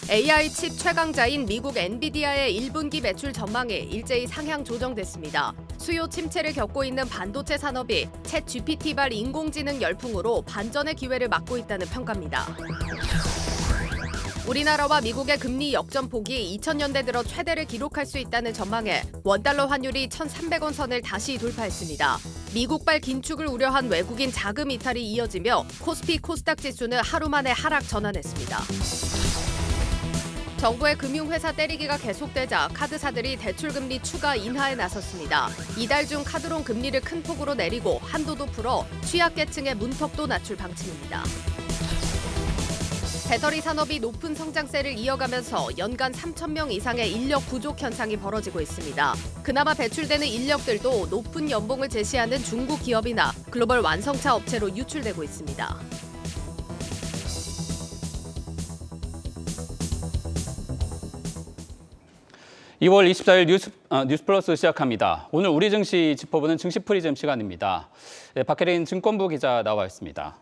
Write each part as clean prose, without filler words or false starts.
AI 칩 최강자인 미국 엔비디아의 1분기 매출 전망이 일제히 상향 조정됐습니다. 수요 침체를 겪고 있는 반도체 산업이 챗 GPT발 인공지능 열풍으로 반전의 기회를 맞고 있다는 평가입니다. 우리나라와 미국의 금리 역전폭이 2000년대 들어 최대를 기록할 수 있다는 전망에 원달러 환율이 1,300원 선을 다시 돌파했습니다. 미국발 긴축을 우려한 외국인 자금 이탈이 이어지며 코스피 코스닥 지수는 하루 만에 하락 전환했습니다. 정부의 금융회사 때리기가 계속되자 카드사들이 대출금리 추가 인하에 나섰습니다. 이달 중 카드론 금리를 큰 폭으로 내리고 한도도 풀어 취약계층의 문턱도 낮출 방침입니다. 배터리 산업이 높은 성장세를 이어가면서 연간 3,000명 이상의 인력 부족 현상이 벌어지고 있습니다. 그나마 배출되는 인력들도 높은 연봉을 제시하는 중국 기업이나 글로벌 완성차 업체로 유출되고 있습니다. 2월 24일 뉴스플러스 시작합니다. 오늘 우리 증시 짚어보는 증시 프리즘 시간입니다. 박혜린 증권부 기자 나와 있습니다.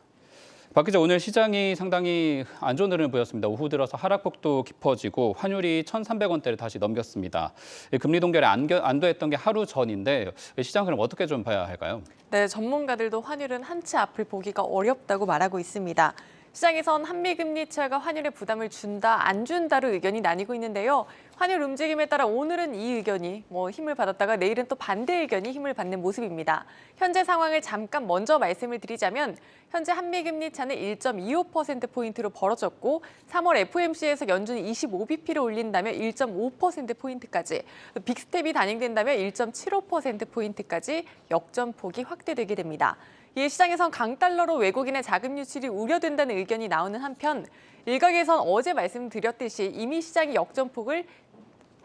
박 기자, 오늘 시장이 상당히 안 좋은 흐름을 보였습니다. 오후 들어서 하락폭도 깊어지고 환율이 1,300원대를 다시 넘겼습니다. 금리 동결이 안 됐던 게 하루 전인데 시장 흐름 어떻게 좀 봐야 할까요? 네, 전문가들도 환율은 한 치 앞을 보기가 어렵다고 말하고 있습니다. 시장에선 한미 금리 인하가 환율에 부담을 준다, 안 준다로 의견이 나뉘고 있는데요. 환율 움직임에 따라 오늘은 이 의견이 힘을 받았다가 내일은 또 반대 의견이 힘을 받는 모습입니다. 현재 상황을 잠깐 먼저 말씀을 드리자면 현재 한미 금리 차는 1.25%포인트로 벌어졌고 3월 FOMC에서 연준이 25bp를 올린다면 1.5%포인트까지, 빅스텝이 단행된다면 1.75%포인트까지 역전폭이 확대되게 됩니다. 이에 시장에선 강달러로 외국인의 자금 유출이 우려된다는 의견이 나오는 한편 일각에선 어제 말씀드렸듯이 이미 시장이 역전폭을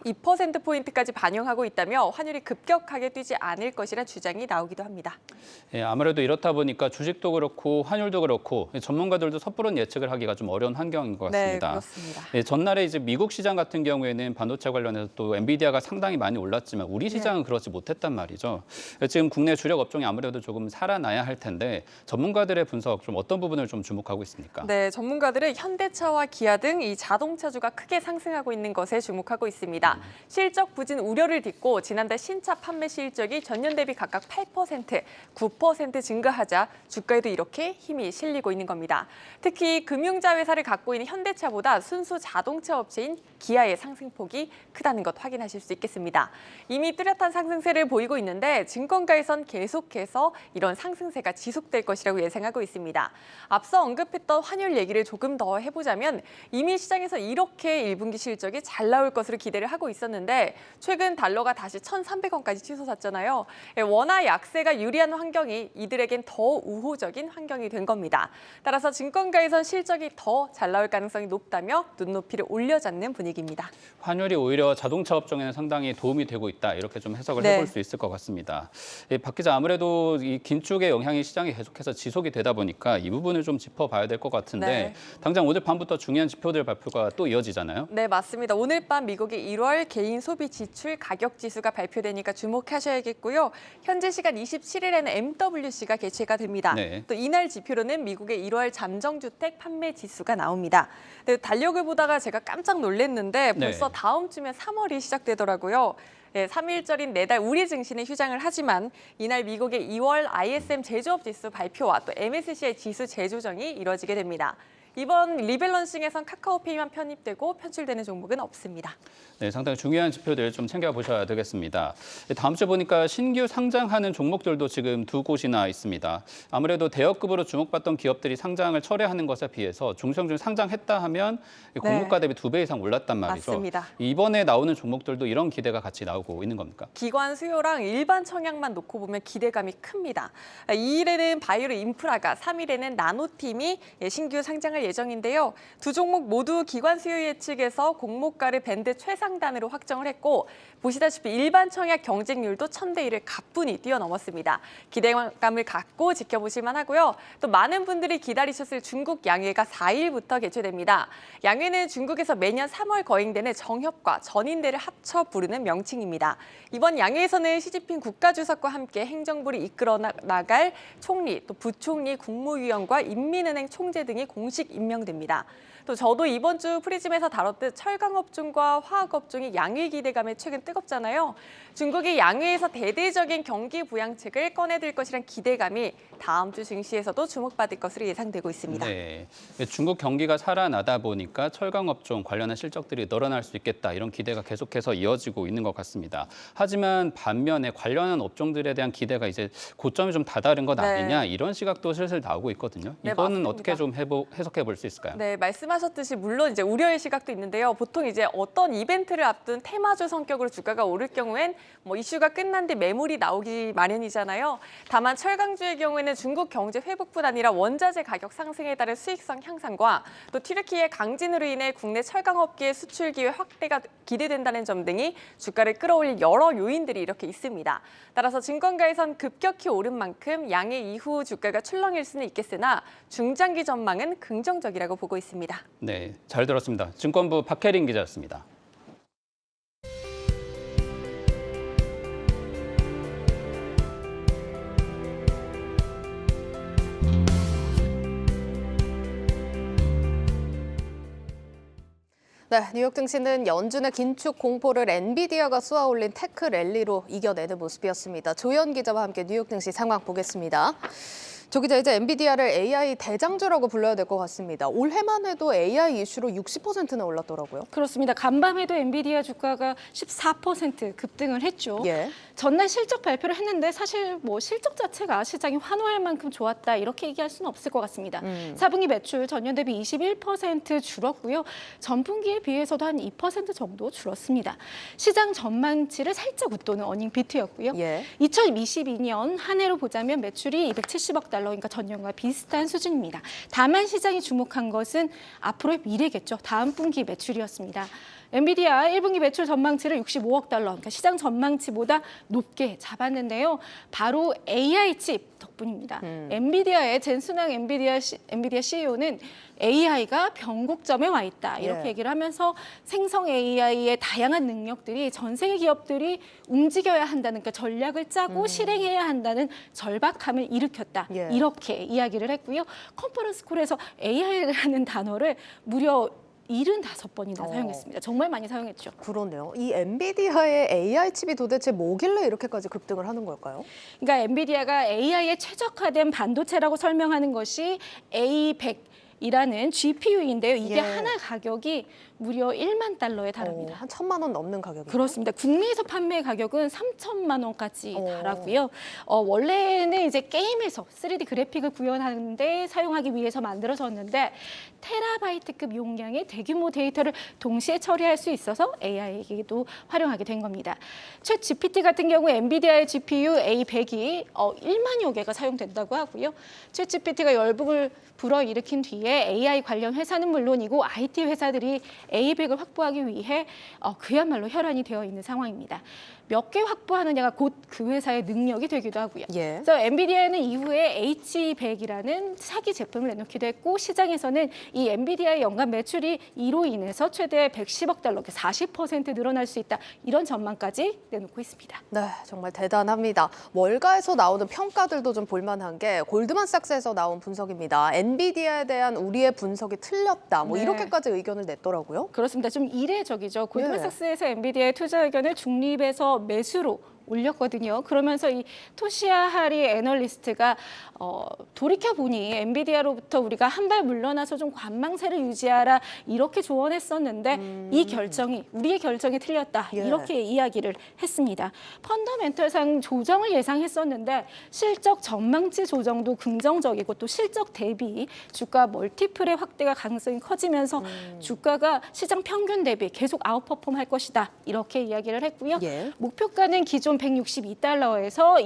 2%포인트까지 반영하고 있다며 환율이 급격하게 뛰지 않을 것이란 주장이 나오기도 합니다. 아무래도 이렇다 보니까 주식도 그렇고 환율도 그렇고 전문가들도 섣부른 예측을 하기가 좀 어려운 환경인 것 같습니다. 네, 그렇습니다. 전날에 이제 미국 시장 같은 경우에는 반도체 관련해서 또 엔비디아가 상당히 많이 올랐지만 우리 시장은 그렇지 못했단 말이죠. 지금 국내 주력 업종이 아무래도 조금 살아나야 할 텐데 전문가들의 분석 좀 어떤 부분을 좀 주목하고 있습니까? 네, 전문가들은 현대차와 기아 등 이 자동차주가 크게 상승하고 있는 것에 주목하고 있습니다. 실적 부진 우려를 딛고 지난달 신차 판매 실적이 전년 대비 각각 8%, 9% 증가하자 주가에도 이렇게 힘이 실리고 있는 겁니다. 특히 금융자 회사를 갖고 있는 현대차보다 순수 자동차 업체인 기아의 상승폭이 크다는 것 확인하실 수 있겠습니다. 이미 뚜렷한 상승세를 보이고 있는데 증권가에선 계속해서 이런 상승세가 지속될 것이라고 예상하고 있습니다. 앞서 언급했던 환율 얘기를 조금 더 해보자면 이미 시장에서 이렇게 1분기 실적이 잘 나올 것으로 기대를 하고 있었는데 최근 달러가 다시 1,300원까지 치솟았잖아요. 원화 약세가 유리한 환경이 이들에겐 더 우호적인 환경이 된 겁니다. 따라서 증권가에선 실적이 더 잘 나올 가능성이 높다며 눈높이를 올려잡는 분위기입니다. 환율이 오히려 자동차 업종에는 상당히 도움이 되고 있다, 이렇게 좀 해석을 해볼 수 있을 것 같습니다. 박 기자, 아무래도 이 긴축의 영향이 시장에 계속해서 지속이 되다 보니까 이 부분을 좀 짚어봐야 될 것 같은데 당장 오늘 밤부터 중요한 지표들 발표가 또 이어지잖아요. 네, 맞습니다. 오늘 밤 미국의 1월 개인 소비 지출 가격 지수가 발표되니까 주목하셔야겠고요. 현재 시간 27일에는 MWC가 개최가 됩니다. 또 이날 지표로는 미국의 1월 잠정주택 판매 지수가 나옵니다. 달력을 보다가 제가 깜짝 놀랐는데 벌써 다음 주면 3월이 시작되더라고요. 3일절인 내달 우리 증시는 휴장을 하지만 이날 미국의 2월 ISM 제조업 지수 발표와 또 MSCI 지수 재조정이 이뤄지게 됩니다. 이번 리밸런싱에선 카카오페이만 편입되고 편출되는 종목은 없습니다. 네, 상당히 중요한 지표들 좀 챙겨보셔야 되겠습니다. 다음 주에 보니까 신규 상장하는 종목들도 지금 두 곳이나 있습니다. 아무래도 대여급으로 주목받던 기업들이 상장을 철회하는 것에 비해서 중소형주 상장했다 하면 공모가 대비 2배 이상 올랐단 말이죠. 맞습니다. 이번에 나오는 종목들도 이런 기대가 같이 나오고 있는 겁니까? 기관 수요랑 일반 청약만 놓고 보면 기대감이 큽니다. 2일에는 바이오로 인프라가, 3일에는 나노팀이 신규 상장할 예정인데요. 두 종목 모두 기관 수요 예측에서 공모가를 밴드 최상단으로 확정을 했고 보시다시피 일반 청약 경쟁률도 1000대 1을 가뿐히 뛰어넘었습니다. 기대감을 갖고 지켜보실만 하고요. 또 많은 분들이 기다리셨을 중국 양회가 4일부터 개최됩니다. 양회는 중국에서 매년 3월 거행되는 정협과 전인대를 합쳐 부르는 명칭입니다. 이번 양회에서는 시진핑 국가주석과 함께 행정부를 이끌어 나갈 총리, 또 부총리, 국무위원과 인민은행 총재 등이 공식 임명됩니다. 또 저도 이번 주 프리즘에서 다뤘듯 철강업종과 화학업종이 양회 기대감에 최근 뜨겁잖아요. 중국이 양회에서 대대적인 경기 부양책을 꺼내들 것이란 기대감이 다음 주 증시에서도 주목받을 것으로 예상되고 있습니다. 네, 중국 경기가 살아나다 보니까 철강업종 관련한 실적들이 늘어날 수 있겠다 이런 기대가 계속해서 이어지고 있는 것 같습니다. 하지만 반면에 관련한 업종들에 대한 기대가 이제 고점이 좀 다다른 것 아니냐 이런 시각도 슬슬 나오고 있거든요. 네, 이거는 맞습니다. 어떻게 좀 해석해 볼 수 있을까요? 네, 말씀하셨듯이 물론 이제 우려의 시각도 있는데요. 보통 이제 어떤 이벤트를 앞둔 테마주 성격으로 주가가 오를 경우엔 뭐 이슈가 끝난 뒤 매물이 나오기 마련이잖아요. 다만 철강주의 경우에는 중국 경제 회복뿐 아니라 원자재 가격 상승에 따른 수익성 향상과 또 튀르키예 강진으로 인해 국내 철강업계의 수출 기회 확대가 기대된다는 점 등이 주가를 끌어올릴 여러 요인들이 이렇게 있습니다. 따라서 증권가에선 급격히 오른 만큼 양해 이후 주가가 출렁일 수는 있겠으나 중장기 전망은 긍정적이라고 보고 있습니다. 네, 잘 들었습니다. 증권부 박혜린 기자였습니다. 네, 뉴욕 증시는 연준의 긴축 공포를 엔비디아가 쏘아올린 테크 랠리로 이겨내는 모습이었습니다. 조현 기자와 함께 뉴욕 증시 상황 보겠습니다. 조 기자, 이제 엔비디아를 AI 대장주라고 불러야 될 것 같습니다. 올해만 해도 AI 이슈로 60%나 올랐더라고요. 그렇습니다. 간밤에도 엔비디아 주가가 14% 급등을 했죠. 예. 전날 실적 발표를 했는데 사실 뭐 실적 자체가 시장이 환호할 만큼 좋았다 이렇게 얘기할 수는 없을 것 같습니다. 4분기 매출 전년 대비 21% 줄었고요. 전분기에 비해서도 한 2% 정도 줄었습니다. 시장 전망치를 살짝 웃도는 어닝 비트였고요. 예. 2022년 한 해로 보자면 매출이 270억 달러, 그러니까 전년과 비슷한 수준입니다. 다만 시장이 주목한 것은 앞으로의 미래겠죠. 다음 분기 매출이었습니다. 엔비디아 1분기 매출 전망치를 65억 달러, 그러니까 시장 전망치보다 높게 잡았는데요. 바로 AI 칩 덕분입니다. 엔비디아의 젠순왕 엔비디아 CEO는 AI가 변곡점에 와 있다 이렇게 예. 얘기를 하면서 생성 AI의 다양한 능력들이 전 세계 기업들이 움직여야 한다는, 그러니까 전략을 짜고 실행해야 한다는 절박함을 일으켰다 예. 이렇게 이야기를 했고요. 컨퍼런스 콜에서 AI라는 단어를 무려 75번이나 사용했습니다. 정말 많이 사용했죠. 그러네요. 이 엔비디아의 AI 칩이 도대체 뭐길래 이렇게까지 급등을 하는 걸까요? 그러니까 엔비디아가 AI에 최적화된 반도체라고 설명하는 것이 A100이라는 GPU인데요. 이게 예. 하나 가격이 무려 1만 달러에 달합니다. 한 1,000만 원 넘는 가격이에요. 그렇습니다. 국내에서 판매 가격은 3천만 원까지 어. 달하고요. 원래는 이제 게임에서 3D 그래픽을 구현하는데 사용하기 위해서 만들어졌는데 테라바이트급 용량의 대규모 데이터를 동시에 처리할 수 있어서 AI에게도 활용하게 된 겁니다. 챗 GPT 같은 경우 엔비디아의 GPU A100이 1만여 개가 사용된다고 하고요. 챗 GPT가 열풍을 불어일으킨 뒤에 AI 관련 회사는 물론이고 IT 회사들이 A100을 확보하기 위해 그야말로 혈안이 되어 있는 상황입니다. 몇 개 확보하느냐가 곧 그 회사의 능력이 되기도 하고요. 예. 그래서 엔비디아는 이후에 H100이라는 차기 제품을 내놓기도 했고 시장에서는 이 엔비디아의 연간 매출이 이로 인해서 최대 110억 달러, 40% 늘어날 수 있다. 이런 전망까지 내놓고 있습니다. 네, 정말 대단합니다. 월가에서 나오는 평가들도 좀 볼만한 게 골드만삭스에서 나온 분석입니다. 엔비디아에 대한 우리의 분석이 틀렸다. 뭐 네. 이렇게까지 의견을 냈더라고요. 그렇습니다. 좀 이례적이죠. 골드만삭스에서 엔비디아의 투자 의견을 중립에서 매수로 올렸거든요. 그러면서 이 토시아 하리 애널리스트가 돌이켜보니 엔비디아로부터 우리가 한 발 물러나서 좀 관망세를 유지하라 이렇게 조언했었는데 이 결정이 우리의 결정이 틀렸다 예. 이렇게 이야기를 했습니다. 펀더멘털상 조정을 예상했었는데 실적 전망치 조정도 긍정적이고 또 실적 대비 주가 멀티플의 확대가 가능성이 커지면서 주가가 시장 평균 대비 계속 아웃퍼폼할 것이다 이렇게 이야기를 했고요. 예. 목표가는 기존 162달러에서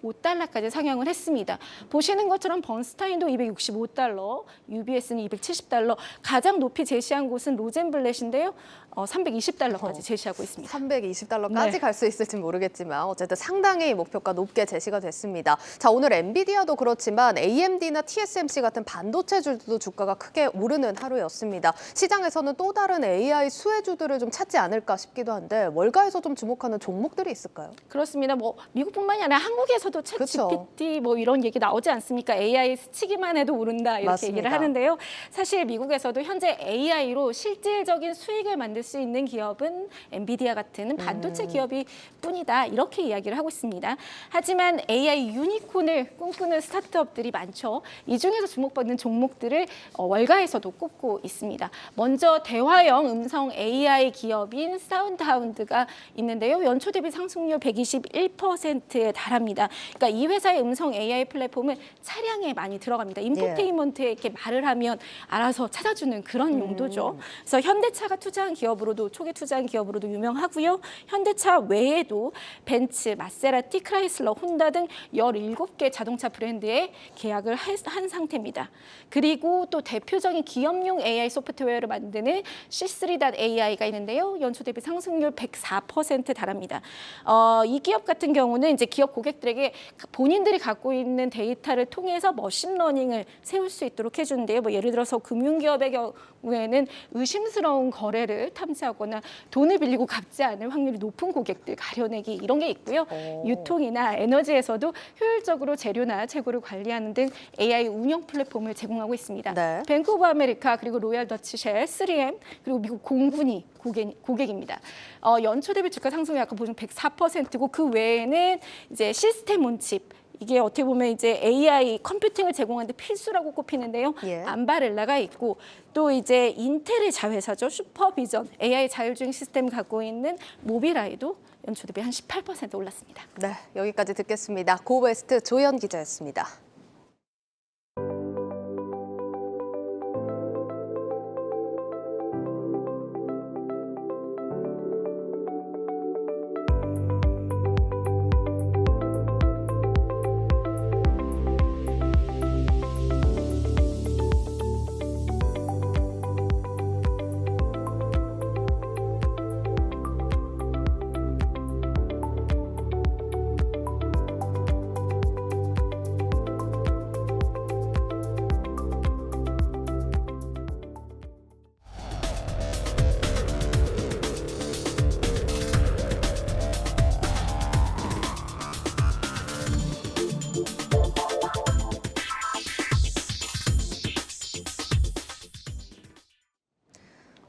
275달러까지 상향을 했습니다. 보시는 것처럼 번스타인도 265달러, UBS는 270달러, 가장 높이 제시한 곳은 로젠블렛인데요. 320달러까지 제시하고 있습니다. 320달러까지 네. 갈 수 있을지 모르겠지만 어쨌든 상당히 목표가 높게 제시가 됐습니다. 자, 오늘 엔비디아도 그렇지만 AMD나 TSMC 같은 반도체주들도 주가가 크게 오르는 하루였습니다. 시장에서는 또 다른 AI 수혜주들을 좀 찾지 않을까 싶기도 한데 월가에서 좀 주목하는 종목들이 있을까요? 그렇습니다. 뭐 미국뿐만이 아니라 한국에서 쳐도 챗 그쵸. GPT 뭐 이런 얘기 나오지 않습니까? AI 스치기만 해도 오른다 이렇게 맞습니다. 얘기를 하는데요. 사실 미국에서도 현재 AI로 실질적인 수익을 만들 수 있는 기업은 엔비디아 같은 반도체 기업이 뿐이다 이렇게 이야기를 하고 있습니다. 하지만 AI 유니콘을 꿈꾸는 스타트업들이 많죠. 이 중에서 주목받는 종목들을 월가에서도 꼽고 있습니다. 먼저 대화형 음성 AI 기업인 사운드하운드가 있는데요. 연초 대비 상승률 121%에 달합니다. 그러니까 이 회사의 음성 AI 플랫폼은 차량에 많이 들어갑니다. 인포테인먼트에 이렇게 말을 하면 알아서 찾아주는 그런 용도죠. 그래서 현대차가 투자한 기업으로도 초기 투자한 기업으로도 유명하고요. 현대차 외에도 벤츠, 마세라티, 크라이슬러, 혼다 등 17개 자동차 브랜드에 계약을 한 상태입니다. 그리고 또 대표적인 기업용 AI 소프트웨어를 만드는 C3.AI가 있는데요. 연초 대비 상승률 104% 달합니다. 이 기업 같은 경우는 이제 기업 고객들에게 본인들이 갖고 있는 데이터를 통해서 머신러닝을 세울 수 있도록 해주는데요. 뭐 예를 들어서 금융기업의 경우에는 의심스러운 거래를 탐지하거나 돈을 빌리고 갚지 않을 확률이 높은 고객들 가려내기 이런 게 있고요. 유통이나 에너지에서도 효율적으로 재료나 재고를 관리하는 등 AI 운영 플랫폼을 제공하고 있습니다. 네. 뱅크 오브 아메리카 그리고 로얄 더치쉘, 3M 그리고 미국 공군이 고객입니다. 연초 대비 주가 상승이 아까 보시면 104%고 그 외에는 이제 시스템 온칩 이게 어떻게 보면 이제 AI 컴퓨팅을 제공하는데 필수라고 꼽히는데요. 예. 암바렐라가 있고 또 이제 인텔의 자회사죠. 슈퍼비전 AI 자율주행 시스템 갖고 있는 모빌아이도 연초 대비 한 18% 올랐습니다. 네, 여기까지 듣겠습니다. 고웨스트 조연 기자였습니다.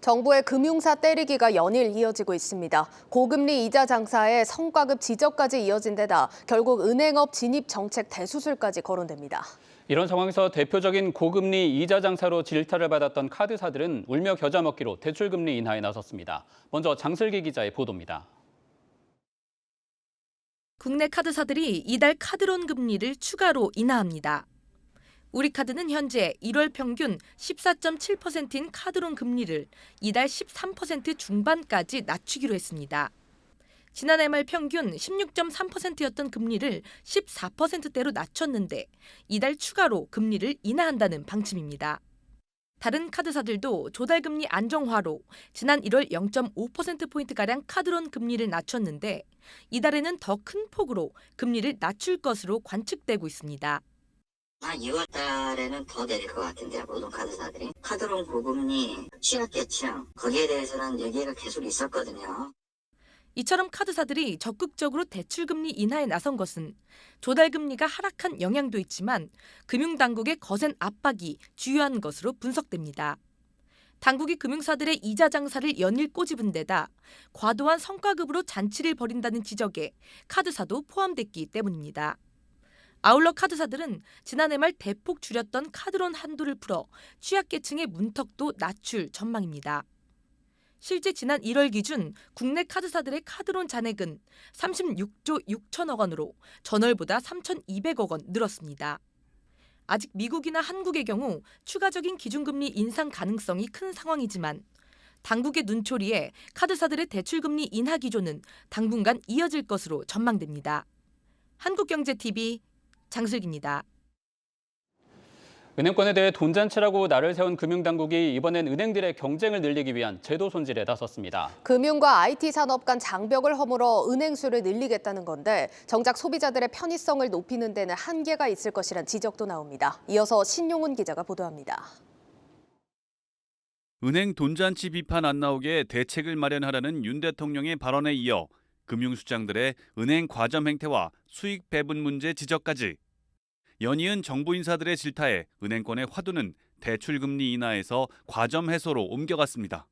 정부의 금융사 때리기가 연일 이어지고 있습니다. 고금리 이자 장사에 성과급 지적까지 이어진 데다 결국 은행업 진입 정책 대수술까지 거론됩니다. 이런 상황에서 대표적인 고금리 이자 장사로 질타를 받았던 카드사들은 울며 겨자 먹기로 대출금리 인하에 나섰습니다. 먼저 장슬기 기자의 보도입니다. 국내 카드사들이 이달 카드론 금리를 추가로 인하합니다. 우리카드는 현재 1월 평균 14.7%인 카드론 금리를 이달 13% 중반까지 낮추기로 했습니다. 지난해 말 평균 16.3%였던 금리를 14%대로 낮췄는데 이달 추가로 금리를 인하한다는 방침입니다. 다른 카드사들도 조달금리 안정화로 지난 1월 0.5%포인트가량 카드론 금리를 낮췄는데 이달에는 더 큰 폭으로 금리를 낮출 것으로 관측되고 있습니다. 한 2월 달에는 더 내릴 것 같은데요. 모든 카드사들이. 카드론 고금리 취약계층 거기에 대해서는 얘기가 계속 있었거든요. 이처럼 카드사들이 적극적으로 대출금리 인하에 나선 것은 조달금리가 하락한 영향도 있지만 금융당국의 거센 압박이 주요한 것으로 분석됩니다. 당국이 금융사들의 이자 장사를 연일 꼬집은 데다 과도한 성과급으로 잔치를 벌인다는 지적에 카드사도 포함됐기 때문입니다. 아울러 카드사들은 지난해 말 대폭 줄였던 카드론 한도를 풀어 취약계층의 문턱도 낮출 전망입니다. 실제 지난 1월 기준 국내 카드사들의 카드론 잔액은 36조 6천억 원으로 전월보다 3,200억 원 늘었습니다. 아직 미국이나 한국의 경우 추가적인 기준금리 인상 가능성이 큰 상황이지만 당국의 눈초리에 카드사들의 대출금리 인하 기조는 당분간 이어질 것으로 전망됩니다. 한국경제TV 장슬기입니다. 은행권에 대해 돈잔치라고 날을 세운 금융당국이 이번엔 은행들의 경쟁을 늘리기 위한 제도 손질에 나섰습니다. 금융과 IT 산업 간 장벽을 허물어 은행 수를 늘리겠다는 건데 정작 소비자들의 편의성을 높이는 데는 한계가 있을 것이란 지적도 나옵니다. 이어서 신용훈 기자가 보도합니다. 은행 돈잔치 비판 안 나오게 대책을 마련하라는 윤 대통령의 발언에 이어 금융수장들의 은행 과점 행태와 수익 배분 문제 지적까지 연이은 정부 인사들의 질타에 은행권의 화두는 대출금리 인하에서 과점 해소로 옮겨갔습니다.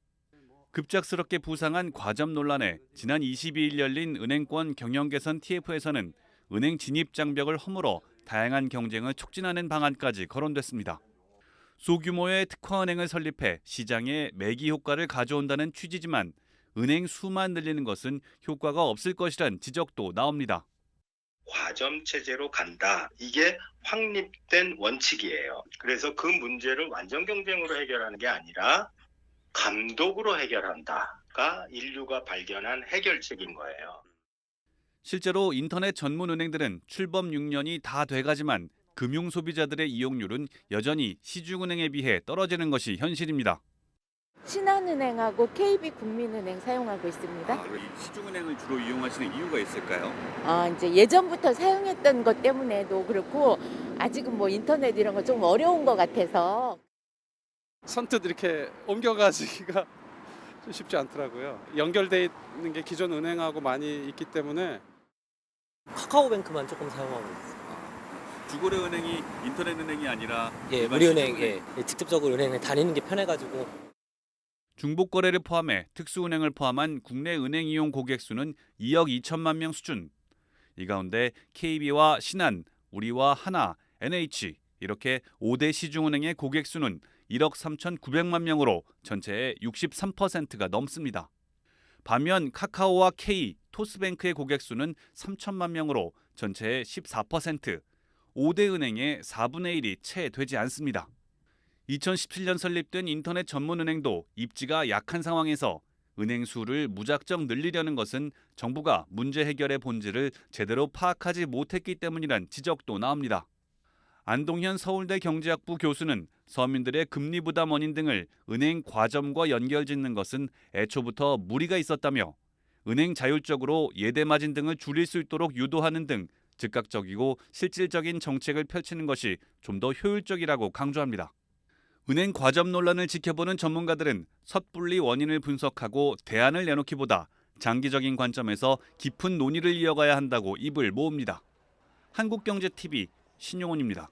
급작스럽게 부상한 과점 논란에 지난 22일 열린 은행권 경영개선 TF에서는 은행 진입 장벽을 허물어 다양한 경쟁을 촉진하는 방안까지 거론됐습니다. 소규모의 특화은행을 설립해 시장에 매기 효과를 가져온다는 취지지만 은행 수만 늘리는 것은 효과가 없을 것이란 지적도 나옵니다. 과점 체제로 간다. 이게 확립된 원칙이에요. 그래서 그 문제를 완전 경쟁으로 해결하는 게 아니라 감독으로 해결한다가 인류가 발견한 해결책인 거예요. 실제로 인터넷 전문 은행들은 출범 6년이 다 돼가지만 금융 소비자들의 이용률은 여전히 시중은행에 비해 떨어지는 것이 현실입니다. 신한은행하고 KB국민은행 사용하고 있습니다. 시중은행을 주로 이용하시는 이유가 있을까요? 이제 예전부터 사용했던 것 때문에도 그렇고 아직은 뭐 인터넷 이런 거 좀 어려운 것 같아서. 선뜻 이렇게 옮겨가기가 좀 쉽지 않더라고요. 연결돼 있는 게 기존 은행하고 많이 있기 때문에. 카카오뱅크만 조금 사용하고 있어요. 주거래 은행이 인터넷 은행이 아니라 우리은행 직접적으로 은행에 다니는 게 편해가지고. 중복거래를 포함해 특수은행을 포함한 국내 은행 이용 고객 수는 2억 2천만 명 수준. 이 가운데 KB와 신한, 우리와 하나, NH 이렇게 5대 시중은행의 고객 수는 1억 3,900만 명으로 전체의 63%가 넘습니다. 반면 카카오와 K, 토스뱅크의 고객 수는 3천만 명으로 전체의 14%, 5대 은행의 4분의 1이 채 되지 않습니다. 2017년 설립된 인터넷 전문은행도 입지가 약한 상황에서 은행 수를 무작정 늘리려는 것은 정부가 문제 해결의 본질을 제대로 파악하지 못했기 때문이란 지적도 나옵니다. 안동현 서울대 경제학부 교수는 서민들의 금리 부담 원인 등을 은행 과점과 연결짓는 것은 애초부터 무리가 있었다며 은행 자율적으로 예대 마진 등을 줄일 수 있도록 유도하는 등 즉각적이고 실질적인 정책을 펼치는 것이 좀 더 효율적이라고 강조합니다. 은행 과점 논란을 지켜보는 전문가들은 섣불리 원인을 분석하고 대안을 내놓기보다 장기적인 관점에서 깊은 논의를 이어가야 한다고 입을 모읍니다. 한국경제TV 신용원입니다.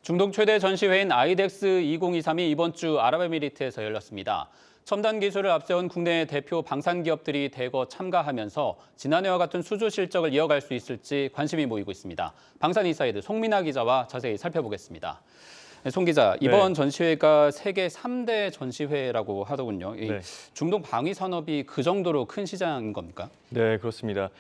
중동 최대 전시회인 아이덱스 2023이 이번 주 아랍에미리트에서 열렸습니다. 첨단 기술을 앞세운 국내 대표 방산 기업들이 대거 참가하면서 지난해와 같은 수주 실적을 이어갈 수 있을지 관심이 모이고 있습니다. 방산인사이드 송민아 기자와 자세히 살펴보겠습니다. 송 기자, 이번 전시회가 세계 3대 전시회라고 하더군요. 중동 방위 산업이 그 정도로 큰 시장인 겁니까? 네, 그렇습니다.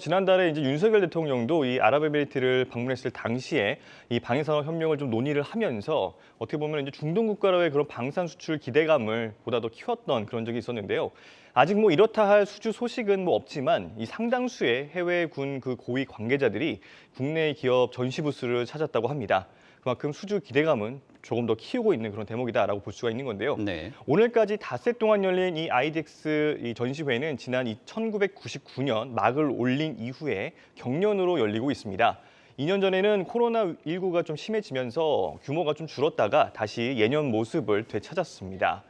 지난달에 이제 윤석열 대통령도 이 아랍에미리트를 방문했을 당시에 이 방위 산업 협력을 좀 논의를 하면서 어떻게 보면 이제 중동 국가로의 그런 방산 수출 기대감을 보다 더 키웠던 그런 적이 있었는데요. 아직 뭐 이렇다 할 수주 소식은 뭐 없지만 이 상당수의 해외 군 그 고위 관계자들이 국내 기업 전시 부스를 찾았다고 합니다. 그만큼 수주 기대감은 조금 더 키우고 있는 그런 대목이다라고 볼 수가 있는 건데요. 네. 오늘까지 닷새 동안 열린 이 아이덱스 이 전시회는 지난 1999년 막을 올린 이후에 경년으로 열리고 있습니다. 2년 전에는 코로나19가 좀 심해지면서 규모가 좀 줄었다가 다시 예년 모습을 되찾았습니다.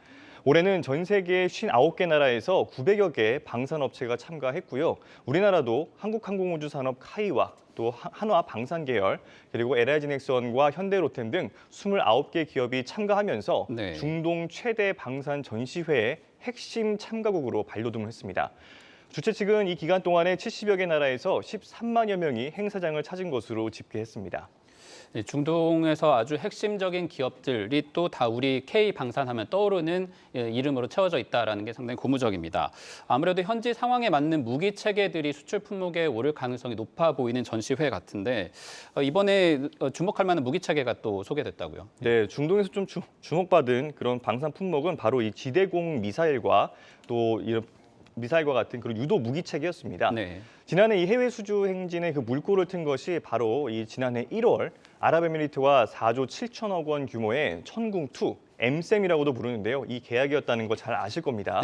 올해는 전 세계 59개 나라에서 900여 개의 방산업체가 참가했고요. 우리나라도 한국항공우주산업 카이와 또 한화 방산계열, 그리고 LIG넥스원과 현대로템 등 29개 기업이 참가하면서 중동 최대 방산 전시회의 핵심 참가국으로 발돋움을 했습니다. 주최 측은 이 기간 동안에 70여 개 나라에서 13만여 명이 행사장을 찾은 것으로 집계했습니다. 중동에서 아주 핵심적인 기업들이 또 다 우리 K 방산하면 떠오르는 이름으로 채워져 있다는 게 상당히 고무적입니다. 아무래도 현지 상황에 맞는 무기 체계들이 수출 품목에 오를 가능성이 높아 보이는 전시회 같은데 이번에 주목할 만한 무기 체계가 또 소개됐다고요? 네, 중동에서 좀 주목받은 그런 방산 품목은 바로 이 지대공 미사일과 또 이런 미사일과 같은 그런 유도 무기 체계였습니다. 지난해 이 해외 수주 행진의 그 물꼬를 튼 것이 바로 이 지난해 1월 아랍에미리트와 4조 7천억 원 규모의 천궁2 M셈이라고도 부르는데요. 이 계약이었다는 거 잘 아실 겁니다.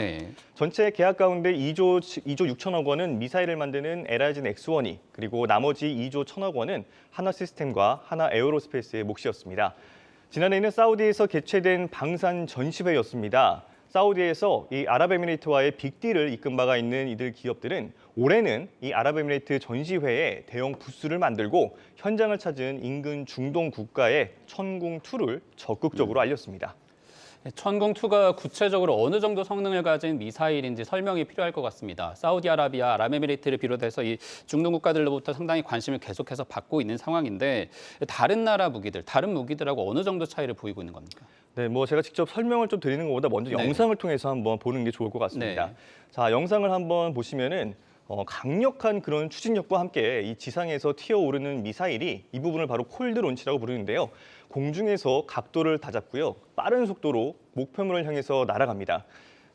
전체 계약 가운데 2조 6천억 원은 미사일을 만드는 LIG넥스원이, 그리고 나머지 2조 1천억 원은 하나시스템과 하나에어로스페이스의 몫이었습니다. 지난해에는 사우디에서 개최된 방산 전시회였습니다. 사우디에서 이 아랍에미리트와의 빅딜을 이끈 바가 있는 이들 기업들은 올해는 이 아랍에미리트 전시회에 대형 부스를 만들고 현장을 찾은 인근 중동 국가에 천궁2를 적극적으로 알렸습니다. 천궁2가 구체적으로 어느 정도 성능을 가진 미사일인지 설명이 필요할 것 같습니다. 사우디아라비아, 아랍에미리트를 비롯해서 이 중동 국가들로부터 상당히 관심을 계속해서 받고 있는 상황인데 다른 나라 무기들, 다른 무기들하고 어느 정도 차이를 보이고 있는 겁니까? 네, 뭐 제가 직접 설명을 좀 드리는 것보다 먼저 네. 영상을 통해서 한번 보는 게 좋을 것 같습니다. 네. 자, 영상을 한번 보시면은 강력한 그런 추진력과 함께 이 지상에서 튀어오르는 미사일이 이 부분을 바로 콜드 론치라고 부르는데요. 공중에서 각도를 다잡고요. 빠른 속도로 목표물을 향해서 날아갑니다.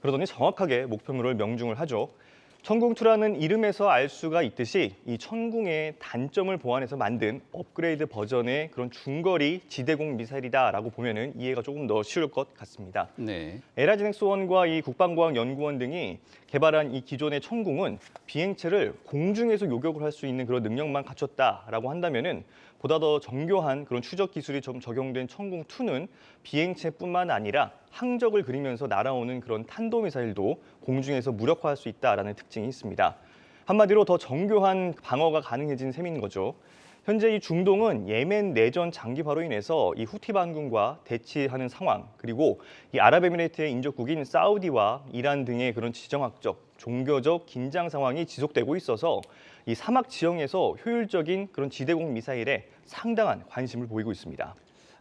그러더니 정확하게 목표물을 명중을 하죠. 천궁2라는 이름에서 알 수가 있듯이 이 천궁의 단점을 보완해서 만든 업그레이드 버전의 그런 중거리 지대공 미사일이다라고 보면은 이해가 조금 더 쉬울 것 같습니다. 네. 에라지넥스원과 이 국방과학연구원 등이 개발한 이 기존의 천궁은 비행체를 공중에서 요격을 할 수 있는 그런 능력만 갖췄다라고 한다면은 보다 더 정교한 그런 추적 기술이 좀 적용된 천궁2는 비행체뿐만 아니라 항적을 그리면서 날아오는 그런 탄도미사일도 공중에서 무력화할 수 있다라는 특징이 있습니다. 한마디로 더 정교한 방어가 가능해진 셈인 거죠. 현재 이 중동은 예멘 내전 장기화로 인해서 이 후티 반군과 대치하는 상황, 그리고 이 아랍에미레이트의 인접국인 사우디와 이란 등의 그런 지정학적, 종교적 긴장 상황이 지속되고 있어서 이 사막 지형에서 효율적인 그런 지대공 미사일에 상당한 관심을 보이고 있습니다.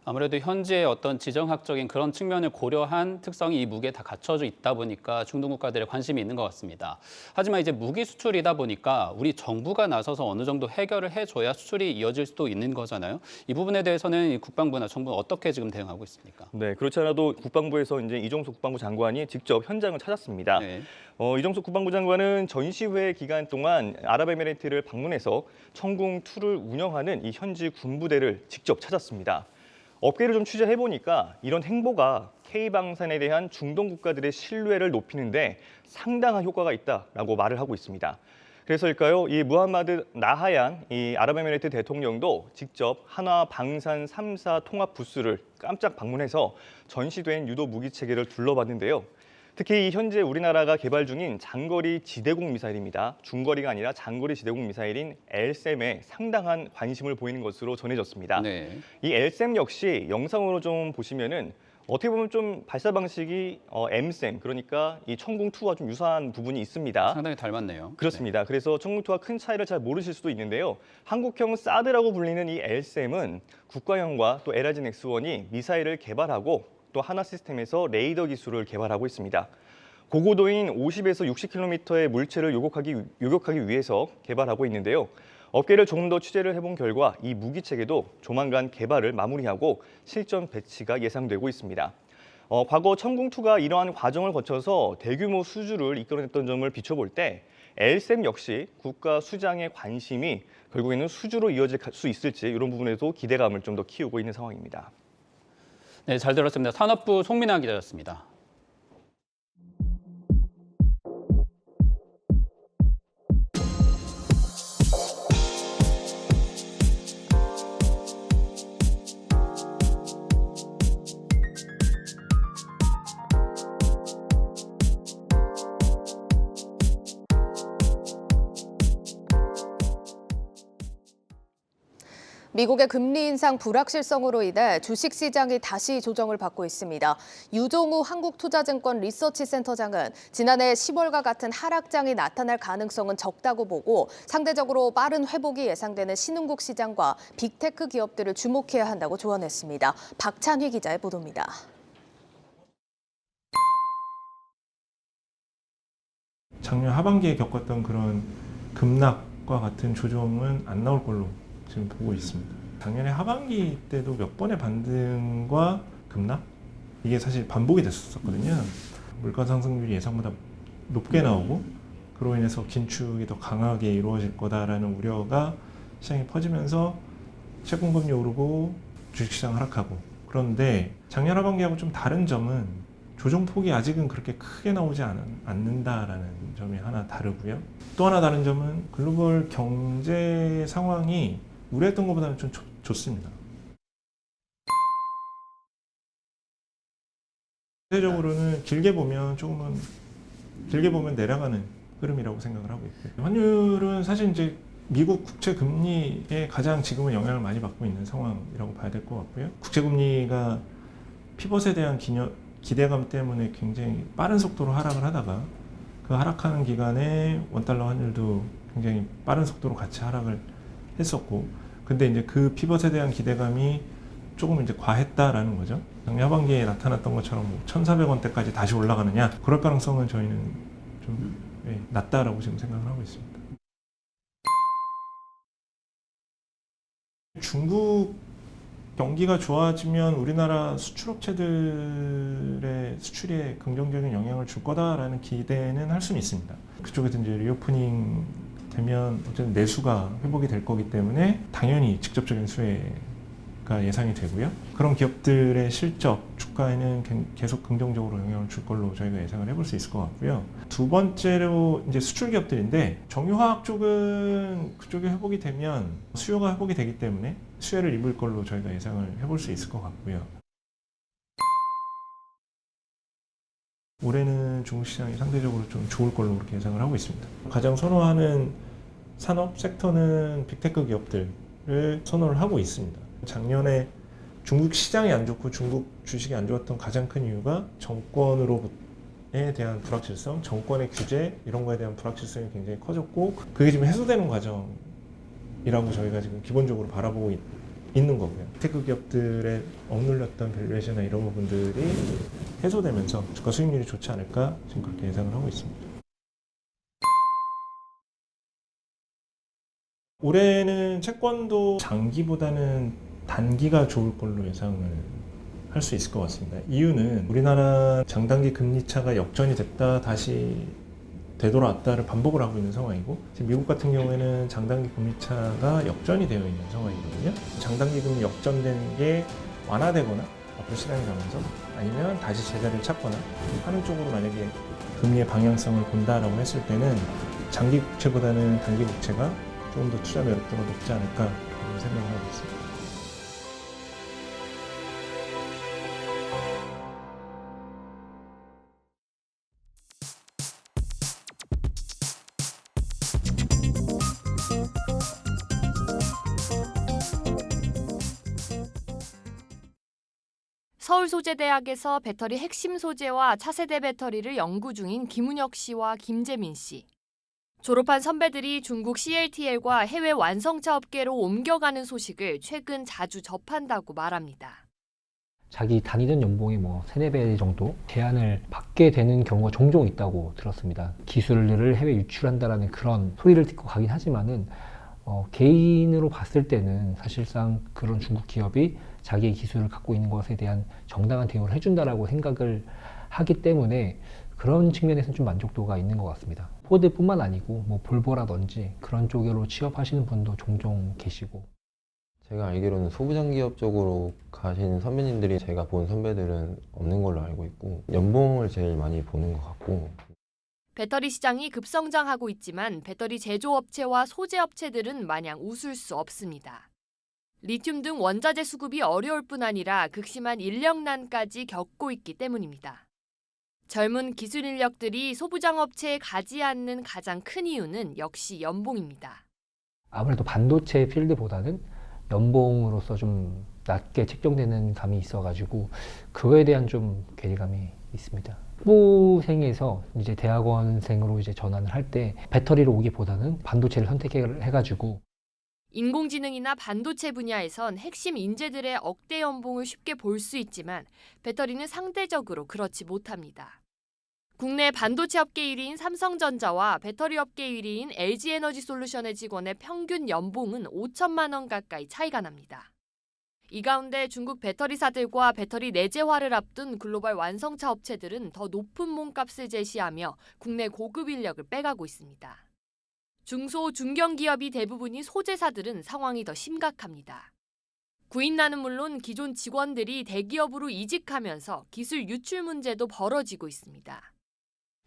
아무래도 현지의 어떤 지정학적인 그런 측면을 고려한 특성이 이 무기에 다 갖춰져 있다 보니까 중동 국가들의 관심이 있는 것 같습니다. 하지만 이제 무기 수출이다 보니까 우리 정부가 나서서 어느 정도 해결을 해줘야 수출이 이어질 수도 있는 거잖아요. 이 부분에 대해서는 국방부나 정부는 어떻게 지금 대응하고 있습니까? 네, 그렇지 않아도 국방부에서 이제 이종석 국방부 장관이 직접 현장을 찾았습니다. 네. 이종석 국방부 장관은 전시회 기간 동안 아랍에미레이트를 방문해서 천궁2를 운영하는 이 현지 군부대를 직접 찾았습니다. 업계를 좀 취재해보니까 이런 행보가 K방산에 대한 중동 국가들의 신뢰를 높이는데 상당한 효과가 있다라고 말을 하고 있습니다. 그래서일까요? 이 무함마드 나하얀 이 아랍에미레이트 대통령도 직접 한화 방산 3사 통합 부스를 깜짝 방문해서 전시된 유도 무기 체계를 둘러봤는데요. 특히 이 현재 우리나라가 개발 중인 장거리 지대공 미사일입니다. 중거리가 아니라 장거리 지대공 미사일인 LSAM에 상당한 관심을 보이는 것으로 전해졌습니다. 네. 이 LSAM 역시 영상으로 좀 보시면은 어떻게 보면 좀 발사 방식이 MSAM, 그러니까 이 천궁2와 좀 유사한 부분이 있습니다. 상당히 닮았네요. 그렇습니다. 그래서 천궁2와 큰 차이를 잘 모르실 수도 있는데요. 한국형 사드라고 불리는 이 LSAM은 국가형과 또 에라진X1이 미사일을 개발하고 또 하나 시스템에서 레이더 기술을 개발하고 있습니다. 고고도인 50에서 60km의 물체를 요격하기 위해서 개발하고 있는데요. 업계를 조금 더 취재를 해본 결과 이 무기 체계도 조만간 개발을 마무리하고 실전 배치가 예상되고 있습니다. 과거 천궁2가 이러한 과정을 거쳐서 대규모 수주를 이끌어냈던 점을 비춰볼 때 LSAM 역시 국가 수장의 관심이 결국에는 수주로 이어질 수 있을지 이런 부분에도 기대감을 좀 더 키우고 있는 상황입니다. 네, 잘 들었습니다. 산업부 송민아 기자였습니다. 미국의 금리 인상 불확실성으로 인해 주식시장이 다시 조정을 받고 있습니다. 유종우 한국투자증권 리서치센터장은 지난해 10월과 같은 하락장이 나타날 가능성은 적다고 보고 상대적으로 빠른 회복이 예상되는 신흥국 시장과 빅테크 기업들을 주목해야 한다고 조언했습니다. 박찬휘 기자의 보도입니다. 작년 하반기에 겪었던 그런 급락과 같은 조정은 안 나올 걸로 지금 보고 있습니다. 작년에 하반기 때도 몇 번의 반등과 급락? 이게 사실 반복이 됐었거든요. 물가 상승률이 예상보다 높게 나오고 그로 인해서 긴축이 더 강하게 이루어질 거다라는 우려가 시장에 퍼지면서 채권금리 오르고 주식시장 하락하고, 그런데 작년 하반기하고 좀 다른 점은 조정폭이 아직은 그렇게 크게 나오지 않는다라는 점이 하나 다르고요. 또 하나 다른 점은 글로벌 경제 상황이 우려했던 것보다는 좀 좋습니다. 대체적으로는 길게 보면 내려가는 흐름이라고 생각을 하고 있고요. 환율은 사실 이제 미국 국채 금리에 가장 지금은 영향을 많이 받고 있는 상황이라고 봐야 될 것 같고요. 국채 금리가 피벗에 대한 기대감 때문에 굉장히 빠른 속도로 하락을 하다가 그 하락하는 기간에 원달러 환율도 굉장히 빠른 속도로 같이 하락을 했었고, 근데 이제 그 피벗에 대한 기대감이 조금 이제 과했다라는 거죠. 작년 하반기에 나타났던 것처럼 1,400원대까지 다시 올라가느냐, 그럴 가능성은 저희는 좀 낮다라고 지금 생각을 하고 있습니다. 중국 경기가 좋아지면 우리나라 수출업체들의 수출에 긍정적인 영향을 줄 거다라는 기대는 할 수는 있습니다. 그쪽에서 이제 리오프닝 되면 어쨌든 내수가 회복이 될 거기 때문에 당연히 직접적인 수혜가 예상이 되고요. 그런 기업들의 실적, 주가에는 계속 긍정적으로 영향을 줄 걸로 저희가 예상을 해볼 수 있을 것 같고요. 두 번째로 이제 수출 기업들인데, 정유화학 쪽은 그쪽이 회복이 되면 수요가 회복이 되기 때문에 수혜를 입을 걸로 저희가 예상을 해볼 수 있을 것 같고요. 올해는 중국 시장이 상대적으로 좀 좋을 걸로 그렇게 예상을 하고 있습니다. 가장 선호하는 산업 섹터는 빅테크 기업들을 선호를 하고 있습니다. 작년에 중국 시장이 안 좋고 중국 주식이 안 좋았던 가장 큰 이유가 정권에 대한 불확실성, 정권의 규제 이런 거에 대한 불확실성이 굉장히 커졌고, 그게 지금 해소되는 과정이라고 저희가 지금 기본적으로 바라보고 있는 거고요. 테크 기업들의 억눌렸던 밸류에이션이나 이런 부분들이 해소되면서 주가 수익률이 좋지 않을까 지금 그렇게 예상을 하고 있습니다. 올해는 채권도 장기보다는 단기가 좋을 걸로 예상을 할 수 있을 것 같습니다. 이유는 우리나라 장단기 금리 차가 역전이 됐다 다시 되돌아왔다를 반복을 하고 있는 상황이고, 지금 미국 같은 경우에는 장단기 금리 차가 역전이 되어 있는 상황이거든요. 장단기 금리 역전된 게 완화되거나 앞으로 시간이 가면서, 아니면 다시 제자리를 찾거나 하는 쪽으로 만약에 금리의 방향성을 본다라고 했을 때는 장기 국채보다는 단기 국채가 조금 더 투자 매력도가 높지 않을까 그런 생각을 하고 있습니다. 서울소재대학에서 배터리 핵심 소재와 차세대 배터리를 연구 중인 김은혁 씨와 김재민 씨. 졸업한 선배들이 중국 CATL과 해외 완성차 업계로 옮겨가는 소식을 최근 자주 접한다고 말합니다. 자기 다니던 연봉의 3-4배 정도 제한을 받게 되는 경우가 종종 있다고 들었습니다. 기술을 해외 유출한다라는 그런 소리를 듣고 가긴 하지만은 개인으로 봤을 때는 사실상 그런 중국 기업이 자기의 기술을 갖고 있는 것에 대한 정당한 대우를 해준다라고 생각을 하기 때문에 그런 측면에서는 좀 만족도가 있는 것 같습니다. 포드뿐만 아니고 볼보라든지 그런 쪽으로 취업하시는 분도 종종 계시고. 제가 알기로는 소부장기업 쪽으로 가시는 선배님들이 제가 본 선배들은 없는 걸로 알고 있고, 연봉을 제일 많이 보는 것 같고. 배터리 시장이 급성장하고 있지만 배터리 제조업체와 소재업체들은 마냥 웃을 수 없습니다. 리튬 등 원자재 수급이 어려울 뿐 아니라 극심한 인력난까지 겪고 있기 때문입니다. 젊은 기술 인력들이 소부장업체에 가지 않는 가장 큰 이유는 역시 연봉입니다. 아무래도 반도체 필드보다는 연봉으로서 좀 낮게 책정되는 감이 있어가지고 그거에 대한 좀 괴리감이 있습니다. 후보생에서 이제 대학원생으로 이제 전환을 할 때 배터리로 오기보다는 반도체를 선택해가지고. 인공지능이나 반도체 분야에선 핵심 인재들의 억대 연봉을 쉽게 볼 수 있지만 배터리는 상대적으로 그렇지 못합니다. 국내 반도체 업계 1위인 삼성전자와 배터리 업계 1위인 LG에너지솔루션의 직원의 평균 연봉은 5천만 원 가까이 차이가 납니다. 이 가운데 중국 배터리사들과 배터리 내재화를 앞둔 글로벌 완성차 업체들은 더 높은 몸값을 제시하며 국내 고급 인력을 빼가고 있습니다. 중소, 중견기업이 대부분인 소재사들은 상황이 더 심각합니다. 구인난은 물론 기존 직원들이 대기업으로 이직하면서 기술 유출 문제도 벌어지고 있습니다.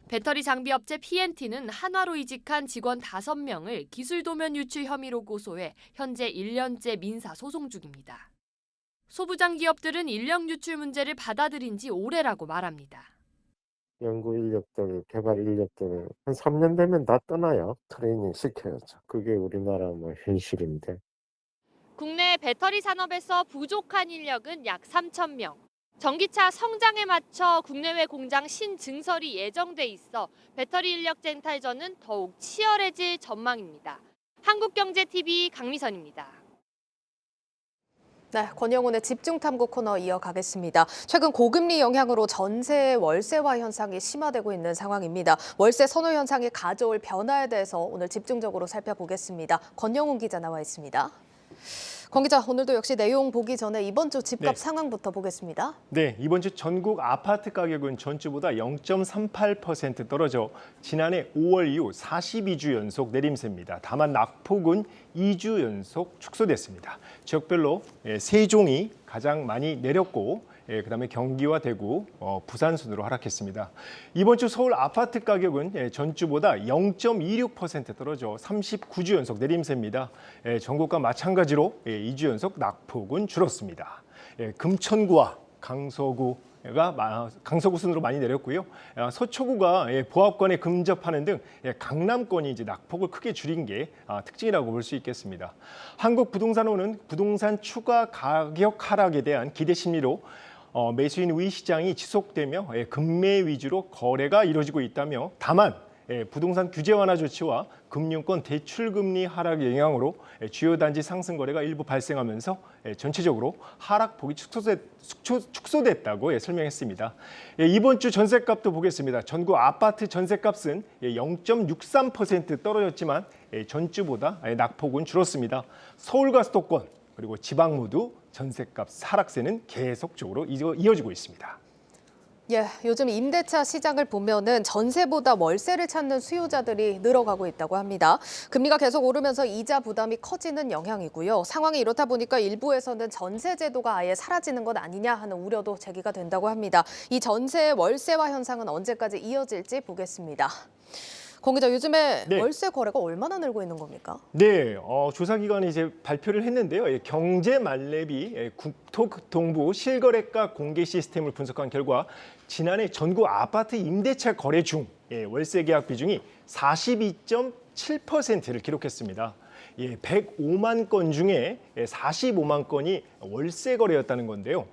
배터리 장비업체 PNT는 한화로 이직한 직원 5명을 기술 도면 유출 혐의로 고소해 현재 1년째 민사 소송 중입니다. 소부장 기업들은 인력 유출 문제를 받아들인 지 오래라고 말합니다. 연구 인력들, 개발 인력들 한 3년 되면 다 떠나요. 트레이닝 시켜야죠. 그게 우리나라 현실인데. 국내 배터리 산업에서 부족한 인력은 약 3,000명. 전기차 성장에 맞춰 국내외 공장 신증설이 예정돼 있어 배터리 인력 쟁탈전은 더욱 치열해질 전망입니다. 한국경제TV 강미선입니다. 네, 권영훈의 집중탐구 코너 이어가겠습니다. 최근 고금리 영향으로 전세 월세화 현상이 심화되고 있는 상황입니다. 월세 선호 현상이 가져올 변화에 대해서 오늘 집중적으로 살펴보겠습니다. 권영훈 기자 나와 있습니다. 권 기자, 오늘도 역시 내용 보기 전에 이번 주 집값 상황부터 보겠습니다. 네, 이번 주 전국 아파트 가격은 전주보다 0.38% 떨어져 지난해 5월 이후 42주 연속 내림세입니다. 다만 낙폭은 2주 연속 축소됐습니다. 지역별로 세종이 가장 많이 내렸고 그다음에 경기와 대구, 부산 순으로 하락했습니다. 이번 주 서울 아파트 가격은 전주보다 0.26% 떨어져 39주 연속 내림세입니다. 전국과 마찬가지로 2주 연속 낙폭은 줄었습니다. 금천구와 강서구가 강서구 순으로 많이 내렸고요. 서초구가 보합권에 근접하는 등 강남권이 이제 낙폭을 크게 줄인 게 특징이라고 볼 수 있겠습니다. 한국부동산원은 부동산 추가 가격 하락에 대한 기대 심리로 매수인 우위 시장이 지속되며 금매 위주로 거래가 이루어지고 있다며 다만 부동산 규제 완화 조치와 금융권 대출금리 하락 영향으로 주요 단지 상승 거래가 일부 발생하면서 전체적으로 하락폭이 축소됐다고 설명했습니다. 이번 주 전셋값도 보겠습니다. 전국 아파트 전셋값은 0.63% 떨어졌지만 전주보다 낙폭은 줄었습니다. 서울과 수도권 그리고 지방 모두 전셋값 하락세는 계속적으로 이어지고 있습니다. 예, 요즘 임대차 시장을 보면은 전세보다 월세를 찾는 수요자들이 늘어가고 있다고 합니다. 금리가 계속 오르면서 이자 부담이 커지는 영향이고요. 상황이 이렇다 보니까 일부에서는 전세 제도가 아예 사라지는 것 아니냐 하는 우려도 제기가 된다고 합니다. 이 전세 월세화 현상은 언제까지 이어질지 보겠습니다. 권 기자, 요즘에 월세 거래가 얼마나 늘고 있는 겁니까? 네, 조사기관이 이제 발표를 했는데요. 경제말레비 국토교통부 실거래가 공개 시스템을 분석한 결과 지난해 전국 아파트 임대차 거래 중 월세 계약 비중이 42.7%를 기록했습니다. 105만 건 중에 45만 건이 월세 거래였다는 건데요.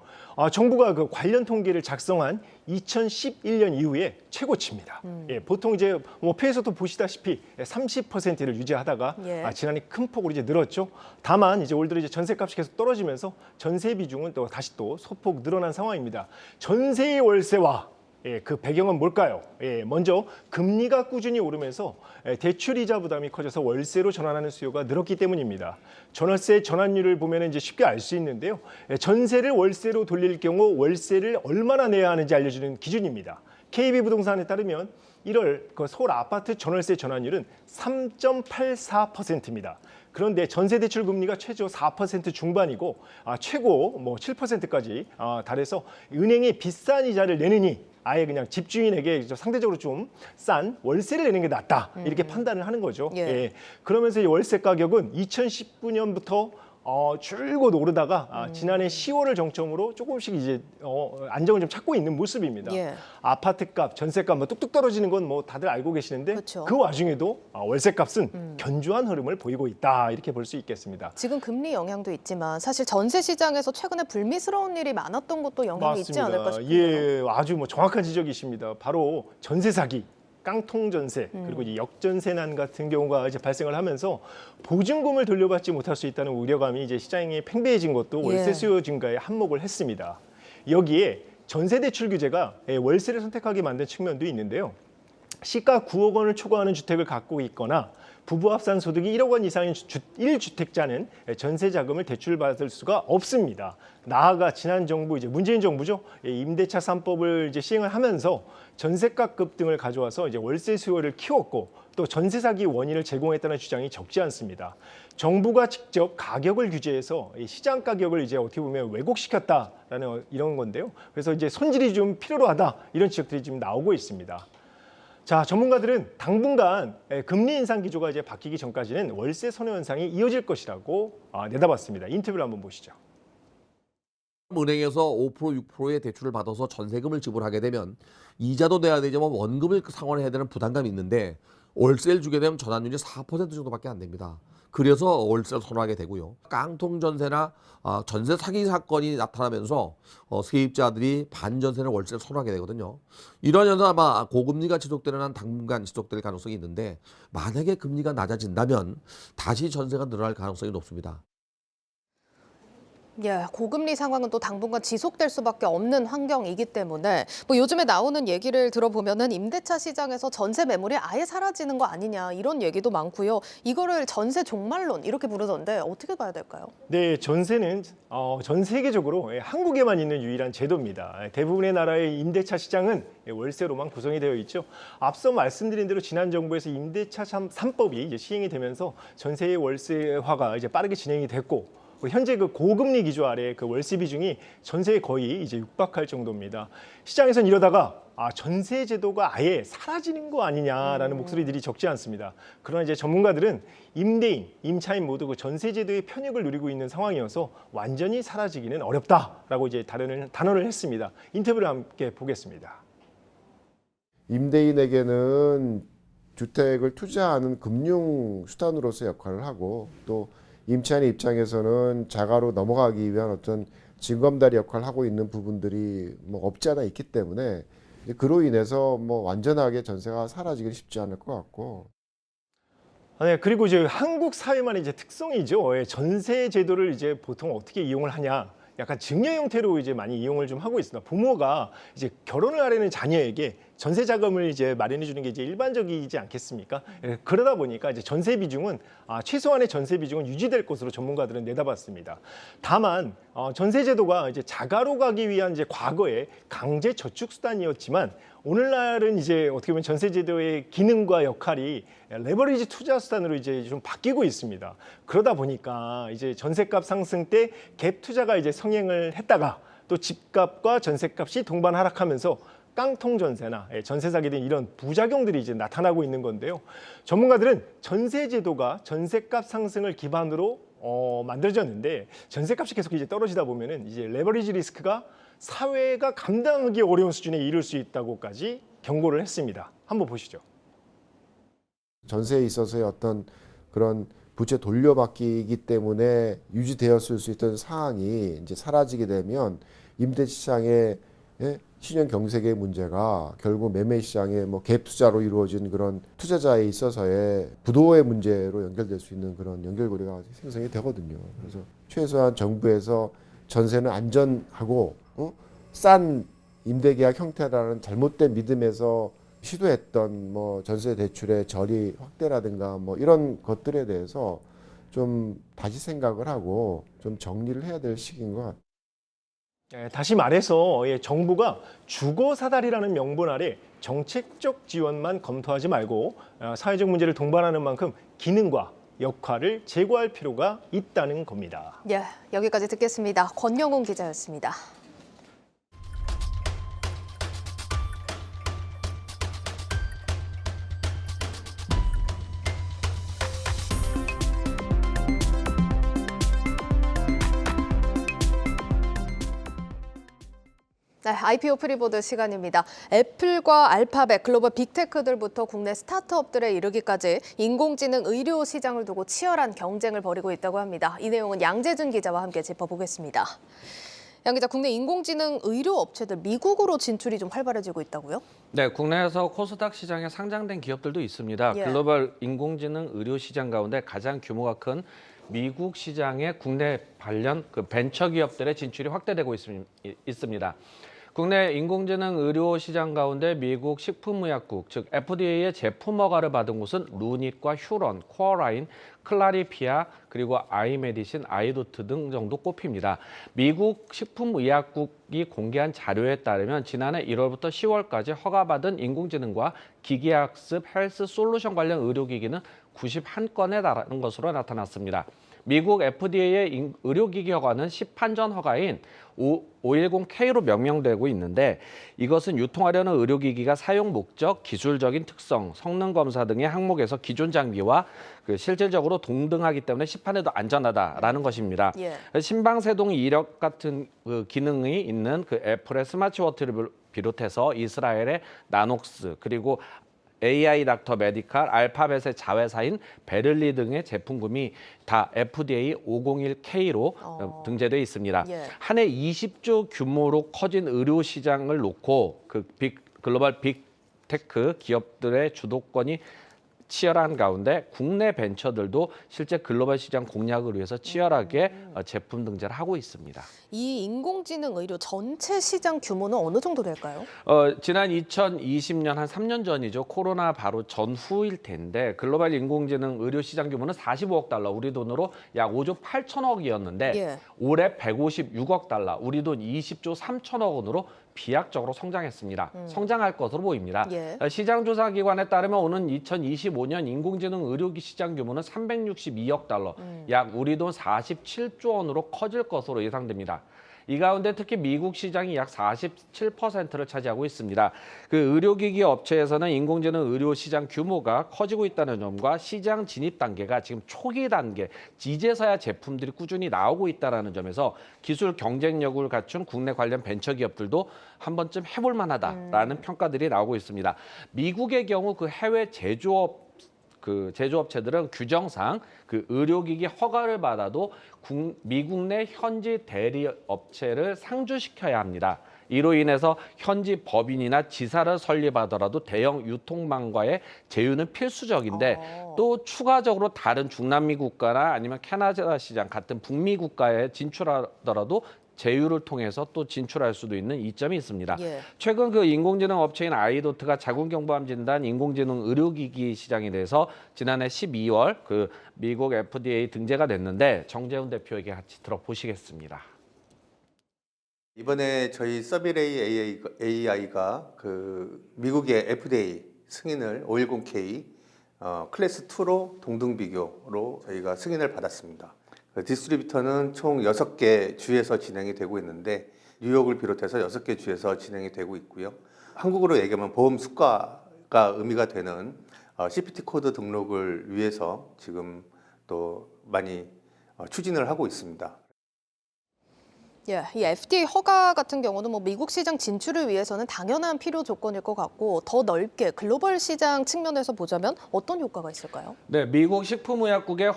정부가 그 관련 통계를 작성한 2011년 이후에 최고치입니다. 보통 이제 표에서도 보시다시피 30%를 유지하다가 지난해 큰 폭으로 이제 늘었죠. 다만 이제 올 들어 이제 전세값이 계속 떨어지면서 전세 비중은 또 다시 또 소폭 늘어난 상황입니다. 전세 월세화 그 배경은 뭘까요? 먼저 금리가 꾸준히 오르면서 대출이자 부담이 커져서 월세로 전환하는 수요가 늘었기 때문입니다. 전월세 전환율을 보면 이제 쉽게 알 수 있는데요. 전세를 월세로 돌릴 경우 월세를 얼마나 내야 하는지 알려주는 기준입니다. KB부동산에 따르면 1월 서울 아파트 전월세 전환율은 3.84%입니다. 그런데 전세 대출 금리가 최저 4% 중반이고 최고 7%까지 달해서 은행이 비싼 이자를 내느니 아예 그냥 집주인에게 상대적으로 좀 싼 월세를 내는 게 낫다 이렇게 판단을 하는 거죠. 그러면서 이 월세 가격은 2019년부터 줄곧 오르다가 지난해 10월을 정점으로 조금씩 이제 안정을 좀 찾고 있는 모습입니다. 아파트값, 전세값 뚝뚝 떨어지는 건 다들 알고 계시는데 그 와중에도 월세값은 견조한 흐름을 보이고 있다 이렇게 볼 수 있겠습니다. 지금 금리 영향도 있지만 사실 전세 시장에서 최근에 불미스러운 일이 많았던 것도 영향이 있지 않을까 싶은데요. 아주 정확한 지적이십니다. 바로 전세 사기. 깡통 전세 그리고 이제 역전세난 같은 경우가 이제 발생을 하면서 보증금을 돌려받지 못할 수 있다는 우려감이 이제 시장에 팽배해진 것도 월세 수요 증가에 한몫을 했습니다. 여기에 전세 대출 규제가 월세를 선택하게 만든 측면도 있는데요. 시가 9억 원을 초과하는 주택을 갖고 있거나 부부 합산 소득이 1억 원 이상인 1주택자는 전세 자금을 대출받을 수가 없습니다. 나아가 지난 정부 이제 문재인 정부죠. 임대차 3법을 이제 시행을 하면서 전세가 급등을 가져와서 이제 월세 수요를 키웠고 또 전세 사기 원인을 제공했다는 주장이 적지 않습니다. 정부가 직접 가격을 규제해서 시장 가격을 이제 어떻게 보면 왜곡시켰다라는 이런 건데요. 그래서 이제 손질이 좀 필요로 하다 이런 지적들이 지금 나오고 있습니다. 자, 전문가들은 당분간 금리 인상 기조가 이제 바뀌기 전까지는 월세 선호 현상이 이어질 것이라고 내다봤습니다. 인터뷰를 한번 보시죠. 은행에서 5%, 6%의 대출을 받아서 전세금을 지불하게 되면 이자도 내야 되지만 원금을 상환해야 되는 부담감이 있는데 월세를 주게 되면 전환율이 4% 정도밖에 안 됩니다. 그래서 월세를 선호하게 되고요. 깡통 전세나 전세 사기 사건이 나타나면서 세입자들이 반전세나 월세를 선호하게 되거든요. 이런 현상 아마 고금리가 지속되는 한 당분간 지속될 가능성이 있는데 만약에 금리가 낮아진다면 다시 전세가 늘어날 가능성이 높습니다. 예, 고금리 상황은 또 당분간 지속될 수밖에 없는 환경이기 때문에 뭐 요즘에 나오는 얘기를 들어보면은 임대차 시장에서 전세 매물이 아예 사라지는 거 아니냐 이런 얘기도 많고요. 이거를 전세 종말론 이렇게 부르던데 어떻게 봐야 될까요? 네, 전세는 전 세계적으로 한국에만 있는 유일한 제도입니다. 대부분의 나라의 임대차 시장은 월세로만 구성이 되어 있죠. 앞서 말씀드린 대로 지난 정부에서 임대차 3법이 이제 시행이 되면서 전세의 월세화가 이제 빠르게 진행이 됐고 현재 그 고금리 기조 아래 그 월세 비중이 전세에 거의 이제 육박할 정도입니다. 시장에선 이러다가 전세 제도가 아예 사라지는 거 아니냐라는 목소리들이 적지 않습니다. 그러나 이제 전문가들은 임대인, 임차인 모두 그 전세 제도의 편익을 누리고 있는 상황이어서 완전히 사라지기는 어렵다라고 이제 단언을 했습니다. 인터뷰를 함께 보겠습니다. 임대인에게는 주택을 투자하는 금융 수단으로서 역할을 하고 또 임차인의 입장에서는 자가로 넘어가기 위한 어떤 징검다리 역할을 하고 있는 부분들이 뭐 없지 않아 있기 때문에 그로 인해서 뭐 완전하게 전세가 사라지기는 쉽지 않을 것 같고. 네, 그리고 이제 한국 사회만의 이제 특성이죠. 전세 제도를 이제 보통 어떻게 이용을 하냐? 약간 증여 형태로 이제 많이 이용을 좀 하고 있습니다. 부모가 이제 결혼을 하려는 자녀에게 전세 자금을 이제 마련해 주는 게 이제 일반적이지 않겠습니까? 그러다 보니까 이제 전세 비중은 최소한의 전세 비중은 유지될 것으로 전문가들은 내다봤습니다. 다만 전세 제도가 이제 자가로 가기 위한 이제 과거의 강제 저축 수단이었지만 오늘날은 이제 어떻게 보면 전세 제도의 기능과 역할이 레버리지 투자 수단으로 이제 좀 바뀌고 있습니다. 그러다 보니까 이제 전세값 상승 때 갭 투자가 이제 성행을 했다가 또 집값과 전세값이 동반 하락하면서 깡통 전세나 전세 사기 등 이런 부작용들이 이제 나타나고 있는 건데요. 전문가들은 전세 제도가 전세값 상승을 기반으로 만들어졌는데 전세값이 계속 이제 떨어지다 보면은 이제 레버리지 리스크가 사회가 감당하기 어려운 수준에 이를 수 있다고까지 경고를 했습니다. 한번 보시죠. 전세에 있어서의 어떤 그런 부채 돌려받기이기 때문에 유지되었을 수 있던 사항이 이제 사라지게 되면 임대 시장의 신용 경색의 문제가 결국 매매 시장의 뭐 갭 투자로 이루어진 그런 투자자에 있어서의 부도의 문제로 연결될 수 있는 그런 연결고리가 생성이 되거든요. 그래서 최소한 정부에서 전세는 안전하고 싼 임대계약 형태라는 잘못된 믿음에서 시도했던 뭐 전세 대출의 저리 확대라든가 뭐 이런 것들에 대해서 좀 다시 생각을 하고 좀 정리를 해야 될 시기인 것 같아요. 다시 말해서 정부가 주거사다리라는 명분 아래 정책적 지원만 검토하지 말고 사회적 문제를 동반하는 만큼 기능과 역할을 제고할 필요가 있다는 겁니다. 예, 여기까지 듣겠습니다. 권영훈 기자였습니다. 네, IPO 프리보드 시간입니다. 애플과 알파벳, 글로벌 빅테크들부터 국내 스타트업들에 이르기까지 인공지능 의료 시장을 두고 치열한 경쟁을 벌이고 있다고 합니다. 이 내용은 양재준 기자와 함께 짚어보겠습니다. 양 기자, 국내 인공지능 의료 업체들 미국으로 진출이 좀 활발해지고 있다고요? 네, 국내에서 코스닥 시장에 상장된 기업들도 있습니다. 예. 글로벌 인공지능 의료 시장 가운데 가장 규모가 큰 미국 시장의 국내 관련 벤처 기업들의 진출이 확대되고 있습니다. 국내 인공지능 의료 시장 가운데 미국 식품의약국, 즉 FDA의 제품 허가를 받은 곳은 루닛과 휴런, 코어라인, 클라리피아, 그리고 아이메디신, 아이도트 등 정도 꼽힙니다. 미국 식품의약국이 공개한 자료에 따르면 지난해 1월부터 10월까지 허가받은 인공지능과 기계학습 헬스 솔루션 관련 의료기기는 91건에 달하는 것으로 나타났습니다. 미국 FDA의 의료기기 허가는 시판전 허가인 510K로 명명되고 있는데 이것은 유통하려는 의료기기가 사용 목적, 기술적인 특성, 성능 검사 등의 항목에서 기존 장비와 실질적으로 동등하기 때문에 시판에도 안전하다라는 것입니다. 심방세동 이력 같은 기능이 있는 애플의 스마트워치를 비롯해서 이스라엘의 나녹스 그리고 AI 닥터 메디칼, 알파벳의 자회사인 베를리 등의 제품군이 다 FDA 501K로 등재되어 있습니다. 한 해 20조 규모로 커진 의료 시장을 놓고 글로벌 빅테크 기업들의 주도권이 치열한 가운데 국내 벤처들도 실제 글로벌 시장 공략을 위해서 치열하게 제품 등재를 하고 있습니다. 이 인공지능 의료 전체 시장 규모는 어느 정도 될까요? 지난 2020년 한 3년 전이죠. 코로나 바로 전후일 텐데 글로벌 인공지능 의료 시장 규모는 45억 달러, 우리 돈으로 약 5조 8천억이었는데 올해 156억 달러, 우리 돈 20조 3천억 원으로 비약적으로 성장했습니다. 성장할 것으로 보입니다. 시장조사기관에 따르면 오는 2025년 인공지능 의료기 시장 규모는 362억 달러, 약 우리 돈 47조 원으로 커질 것으로 예상됩니다. 이 가운데 특히 미국 시장이 약 47%를 차지하고 있습니다. 의료기기 업체에서는 인공지능 의료 시장 규모가 커지고 있다는 점과 시장 진입 단계가 지금 초기 단계, 이제서야 제품들이 꾸준히 나오고 있다는 점에서 기술 경쟁력을 갖춘 국내 관련 벤처기업들도 한 번쯤 해볼 만하다라는 평가들이 나오고 있습니다. 미국의 경우 해외 제조업체들은 규정상 의료기기 허가를 받아도 미국 내 현지 대리 업체를 상주시켜야 합니다. 이로 인해서 현지 법인이나 지사를 설립하더라도 대형 유통망과의 제휴는 필수적인데 또 추가적으로 다른 중남미 국가나 아니면 캐나다 시장 같은 북미 국가에 진출하더라도 제휴를 통해서 또 진출할 수도 있는 이점이 있습니다. 최근 인공지능 업체인 아이도트가 자궁경부암 진단 인공지능 의료기기 시장에 대해서 지난해 12월 미국 FDA 등재가 됐는데 정재훈 대표에게 같이 들어보시겠습니다. 이번에 저희 서비레이 AI가 미국의 FDA 승인을 510K 클래스 2로 동등 비교로 저희가 승인을 받았습니다. 디스트리뷰터는 총 6개 주에서 진행이 되고 있는데 뉴욕을 비롯해서 6개 주에서 진행이 되고 있고요. 한국으로 얘기하면 보험 수가가 의미가 되는 CPT 코드 등록을 위해서 지금 또 많이 추진을 하고 있습니다. 이 FDA 허가 같은 경우는 미국 시장 진출을 위해서는 당연한 필요 조건일 것 같고 더 넓게 글로벌 시장 측면에서 보자면 어떤 효과가 있을까요? 네, 미국 식품의약국의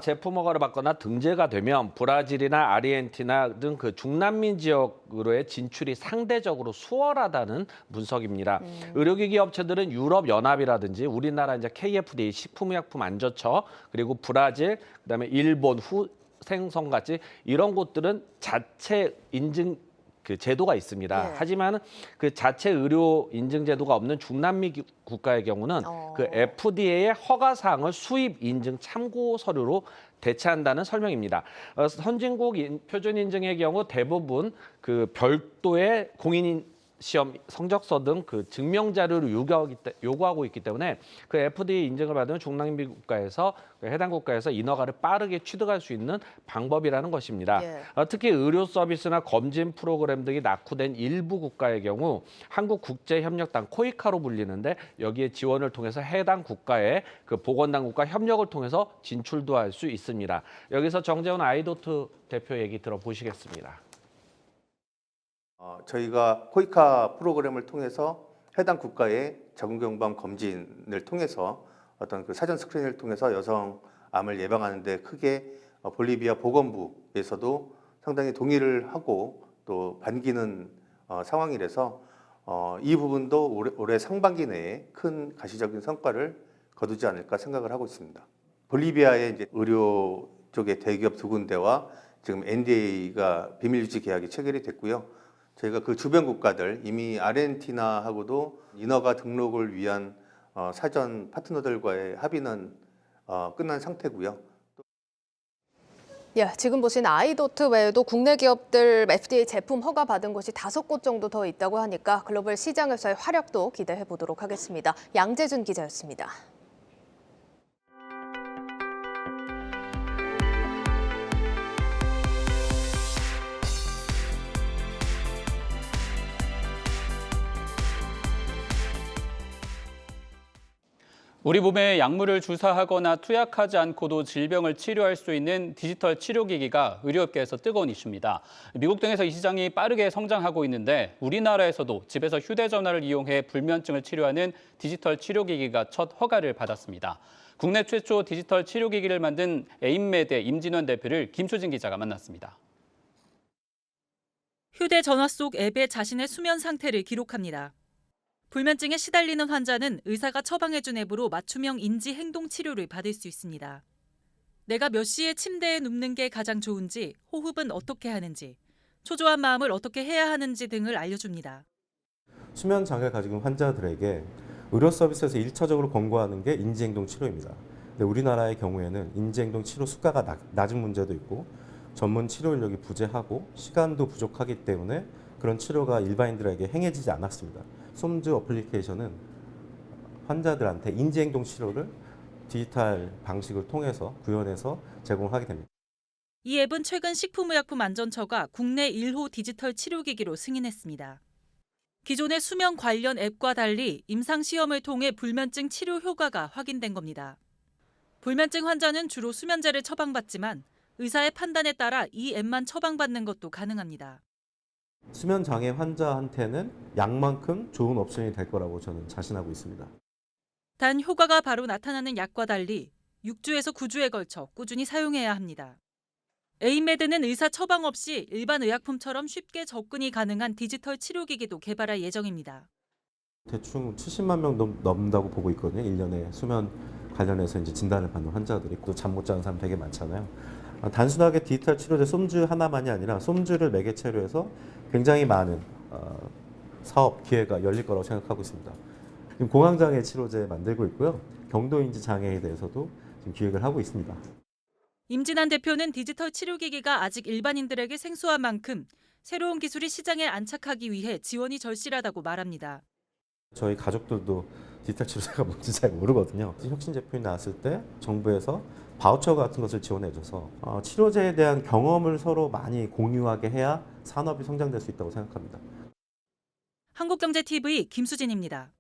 제품 허가를 받거나 등재가 되면 브라질이나 아르헨티나 등 중남미 지역으로의 진출이 상대적으로 수월하다는 분석입니다. 의료기기 업체들은 유럽연합이라든지 우리나라 KFDA 식품의약품안전처 그리고 브라질, 그다음에 일본, 생성같이 이런 곳들은 자체 인증 제도가 있습니다. 하지만 자체 의료 인증 제도가 없는 중남미 국가의 경우는 FDA의 허가 사항을 수입 인증 참고 서류로 대체한다는 설명입니다. 선진국 표준 인증의 경우 대부분 별도의 공인 시험 성적서 등 증명 자료를 요구하고 있기 때문에 FDA 인증을 받으면 중남미 국가에서 해당 국가에서 인허가를 빠르게 취득할 수 있는 방법이라는 것입니다. 특히 의료 서비스나 검진 프로그램 등이 낙후된 일부 국가의 경우 한국국제협력단 코이카로 불리는데 여기에 지원을 통해서 해당 국가의 보건당국과 협력을 통해서 진출도 할 수 있습니다. 여기서 정재훈 아이도트 대표 얘기 들어보시겠습니다. 저희가 코이카 프로그램을 통해서 해당 국가의 자궁경부암 검진을 통해서 어떤 사전 스크린을 통해서 여성암을 예방하는 데 크게 볼리비아 보건부에서도 상당히 동의를 하고 또 반기는 상황이라서 이 부분도 올해 상반기 내에 큰 가시적인 성과를 거두지 않을까 생각을 하고 있습니다. 볼리비아의 의료 쪽의 대기업 2군데와 지금 NDA가 비밀유지 계약이 체결이 됐고요. 저희가 주변 국가들 이미 아르헨티나하고도 인허가 등록을 위한 사전 파트너들과의 합의는 끝난 상태고요. 지금 보신 아이도트 외에도 국내 기업들 FDA 제품 허가 받은 곳이 5곳 정도 더 있다고 하니까 글로벌 시장에서의 활약도 기대해 보도록 하겠습니다. 양재준 기자였습니다. 우리 몸에 약물을 주사하거나 투약하지 않고도 질병을 치료할 수 있는 디지털 치료기기가 의료업계에서 뜨거운 이슈입니다. 미국 등에서 이 시장이 빠르게 성장하고 있는데 우리나라에서도 집에서 휴대전화를 이용해 불면증을 치료하는 디지털 치료기기가 첫 허가를 받았습니다. 국내 최초 디지털 치료기기를 만든 에임메드의 임진원 대표를 김수진 기자가 만났습니다. 휴대전화 속 앱에 자신의 수면 상태를 기록합니다. 불면증에 시달리는 환자는 의사가 처방해준 앱으로 맞춤형 인지 행동 치료를 받을 수 있습니다. 내가 몇 시에 침대에 눕는 게 가장 좋은지, 호흡은 어떻게 하는지, 초조한 마음을 어떻게 해야 하는지 등을 알려줍니다. 수면 장애를 가지고 있는 환자들에게 의료 서비스에서 1차적으로 권고하는 게 인지행동 치료입니다. 근데 우리나라의 경우에는 인지행동 치료 수가가 낮은 문제도 있고 전문 치료 인력이 부재하고 시간도 부족하기 때문에 그런 치료가 일반인들에게 행해지지 않았습니다. 솜즈 어플리케이션은 환자들한테 인지행동 치료를 디지털 방식을 통해서 구현해서 제공하게 됩니다. 이 앱은 최근 식품의약품안전처가 국내 1호 디지털 치료기기로 승인했습니다. 기존의 수면 관련 앱과 달리 임상시험을 통해 불면증 치료 효과가 확인된 겁니다. 불면증 환자는 주로 수면제를 처방받지만 의사의 판단에 따라 이 앱만 처방받는 것도 가능합니다. 수면 장애 환자한테는 약만큼 좋은 옵션이 될 거라고 저는 자신하고 있습니다. 단 효과가 바로 나타나는 약과 달리 6주에서 9주에 걸쳐 꾸준히 사용해야 합니다. 에임메드는 의사 처방 없이 일반 의약품처럼 쉽게 접근이 가능한 디지털 치료기기도 개발할 예정입니다. 대충 70만 명 넘는다고 보고 있거든요. 1년에 수면 관련해서 이제 진단을 받는 환자들이 또 잠 못 자는 사람 되게 많잖아요. 단순하게 디지털 치료제 솜즈 하나만이 아니라 솜즈를 매개체로 해서 굉장히 많은 사업 기회가 열릴 거라고 생각하고 있습니다. 지금 공황장애 치료제 만들고 있고요. 경도인지 장애에 대해서도 지금 기획을 하고 있습니다. 임진환 대표는 디지털 치료기기가 아직 일반인들에게 생소한 만큼 새로운 기술이 시장에 안착하기 위해 지원이 절실하다고 말합니다. 저희 가족들도 디지털 치료제가 뭔지 잘 모르거든요. 혁신 제품이 나왔을 때 정부에서 바우처 같은 것을 지원해줘서 치료제에 대한 경험을 서로 많이 공유하게 해야 산업이 성장될 수 있다고 생각합니다. 한국경제TV 김수진입니다.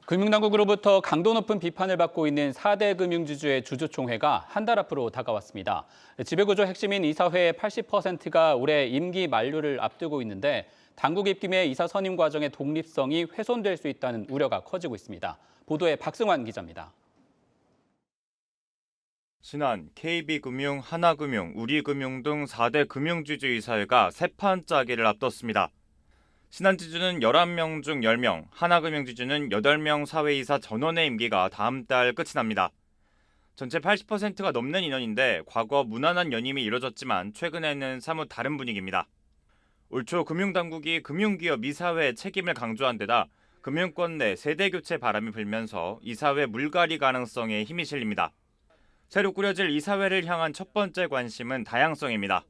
금융당국으로부터 강도 높은 비판을 받고 있는 4대 금융지주의 주주총회가 한 달 앞으로 다가왔습니다. 지배구조 핵심인 이사회의 80%가 올해 임기 만료를 앞두고 있는데 당국 입김에 이사 선임 과정의 독립성이 훼손될 수 있다는 우려가 커지고 있습니다. 보도에 박승환 기자입니다. 신한, KB금융, 하나금융, 우리금융 등 4대 금융지주 이사회가 세판 짜기를 앞뒀습니다. 신한지주는 11명 중 10명, 하나금융지주는 8명 사회이사 전원의 임기가 다음 달 끝이 납니다. 전체 80%가 넘는 인원인데 과거 무난한 연임이 이뤄졌지만 최근에는 사뭇 다른 분위기입니다. 올 초 금융당국이 금융기업 이사회의 책임을 강조한 데다 금융권 내 세대교체 바람이 불면서 이사회 물갈이 가능성에 힘이 실립니다. 새로 꾸려질 이사회를 향한 첫 번째 관심은 다양성입니다.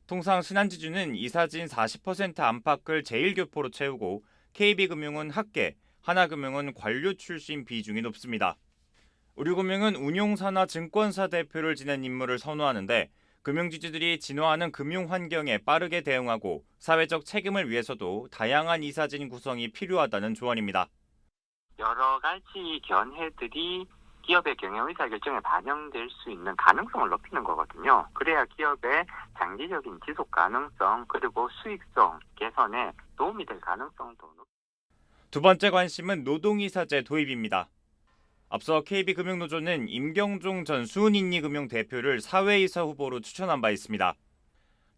통상 신한지주는 이사진 40% 안팎을 제1교포로 채우고 KB금융은 학계, 하나금융은 관료 출신 비중이 높습니다. 우리금융은 운용사나 증권사 대표를 지낸 인물을 선호하는데 금융지주들이 진화하는 금융 환경에 빠르게 대응하고 사회적 책임을 위해서도 다양한 이사진 구성이 필요하다는 조언입니다. 여러 가지 견해들이 기업의 경영 의사결정에 반영될 수 있는 가능성을 높이는 거거든요. 그래야 기업의 장기적인 지속 가능성 그리고 수익성 개선에 도움이 될 가능성도 높습니다. 두 번째 관심은 노동이사제 도입입니다. 앞서 KB금융노조는 임경종 전 수은인리금융 대표를 사회이사 후보로 추천한 바 있습니다.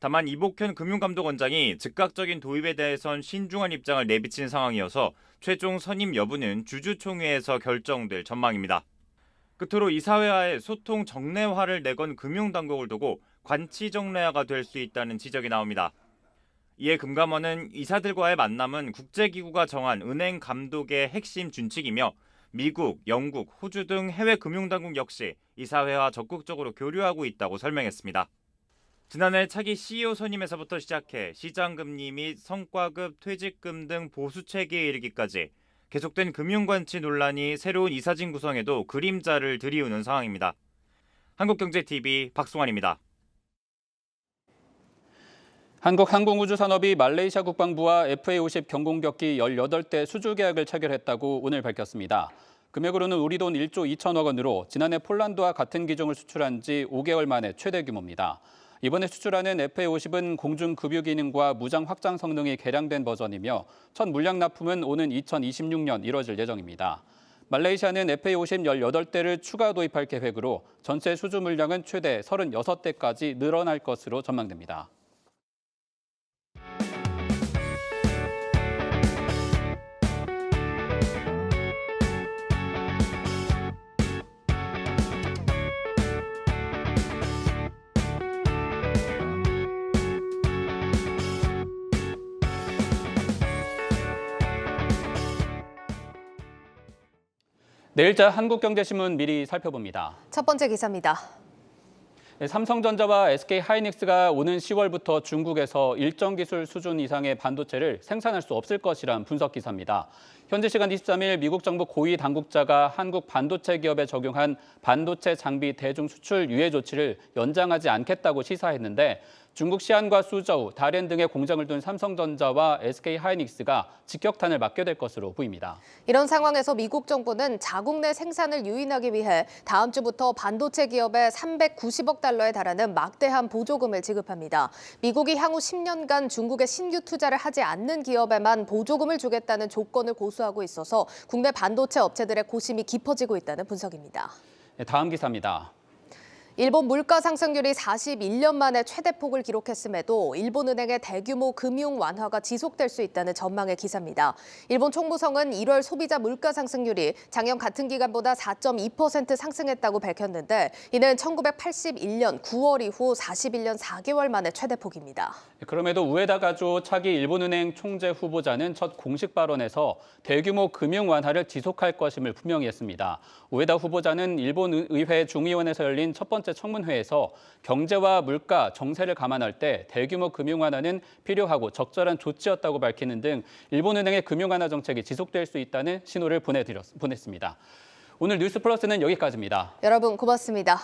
다만 이복현 금융감독원장이 즉각적인 도입에 대해선 신중한 입장을 내비친 상황이어서 최종 선임 여부는 주주총회에서 결정될 전망입니다. 끝으로 이사회와의 소통 정례화를 내건 금융당국을 두고 관치 정례화가 될 수 있다는 지적이 나옵니다. 이에 금감원은 이사들과의 만남은 국제기구가 정한 은행 감독의 핵심 준칙이며 미국, 영국, 호주 등 해외 금융당국 역시 이사회와 적극적으로 교류하고 있다고 설명했습니다. 지난해 차기 CEO 선임에서부터 시작해 시장금리 및 성과급 퇴직금 등 보수체계에 이르기까지 계속된 금융관치 논란이 새로운 이사진 구성에도 그림자를 들이우는 상황입니다. 한국경제TV 박승환입니다. 한국항공우주산업이 말레이시아 국방부와 FA50 경공격기 18대 수주 계약을 체결했다고 오늘 밝혔습니다. 금액으로는 우리 돈 1조 2천억 원으로 지난해 폴란드와 같은 기종을 수출한 지 5개월 만에 최대 규모입니다. 이번에 수출하는 FA50은 공중 급유 기능과 무장 확장 성능이 개량된 버전이며 첫 물량 납품은 오는 2026년 이뤄질 예정입니다. 말레이시아는 FA50 18대를 추가 도입할 계획으로 전체 수주 물량은 최대 36대까지 늘어날 것으로 전망됩니다. 내일자 한국경제신문 미리 살펴봅니다. 첫 번째 기사입니다. 삼성전자와 SK하이닉스가 오는 10월부터 중국에서 일정 기술 수준 이상의 반도체를 생산할 수 없을 것이란 분석 기사입니다. 현지 시간 23일 미국 정부 고위 당국자가 한국 반도체 기업에 적용한 반도체 장비 대중 수출 유예 조치를 연장하지 않겠다고 시사했는데 중국 시안과 수저우, 다롄 등의 공장을 둔 삼성전자와 SK하이닉스가 직격탄을 맞게 될 것으로 보입니다. 이런 상황에서 미국 정부는 자국 내 생산을 유인하기 위해 다음 주부터 반도체 기업에 390억 달러에 달하는 막대한 보조금을 지급합니다. 미국이 향후 10년간 중국에 신규 투자를 하지 않는 기업에만 보조금을 주겠다는 조건을 고수하고 있어서 국내 반도체 업체들의 고심이 깊어지고 있다는 분석입니다. 다음 기사입니다. 일본 물가 상승률이 41년 만에 최대폭을 기록했음에도 일본은행의 대규모 금융 완화가 지속될 수 있다는 전망의 기사입니다. 일본 총무성은 1월 소비자 물가 상승률이 작년 같은 기간보다 4.2% 상승했다고 밝혔는데 이는 1981년 9월 이후 41년 4개월 만에 최대폭입니다. 그럼에도 우에다 가조 차기 일본은행 총재 후보자는 첫 공식 발언에서 대규모 금융 완화를 지속할 것임을 분명히 했습니다. 우에다 후보자는 일본 의회 중의원에서 열린 첫 번째 청문회에서 경제와 물가, 정세를 감안할 때 대규모 금융 완화는 필요하고 적절한 조치였다고 밝히는 등 일본은행의 금융 완화 정책이 지속될 수 있다는 신호를 보냈습니다. 오늘 뉴스 플러스는 여기까지입니다. 여러분 고맙습니다.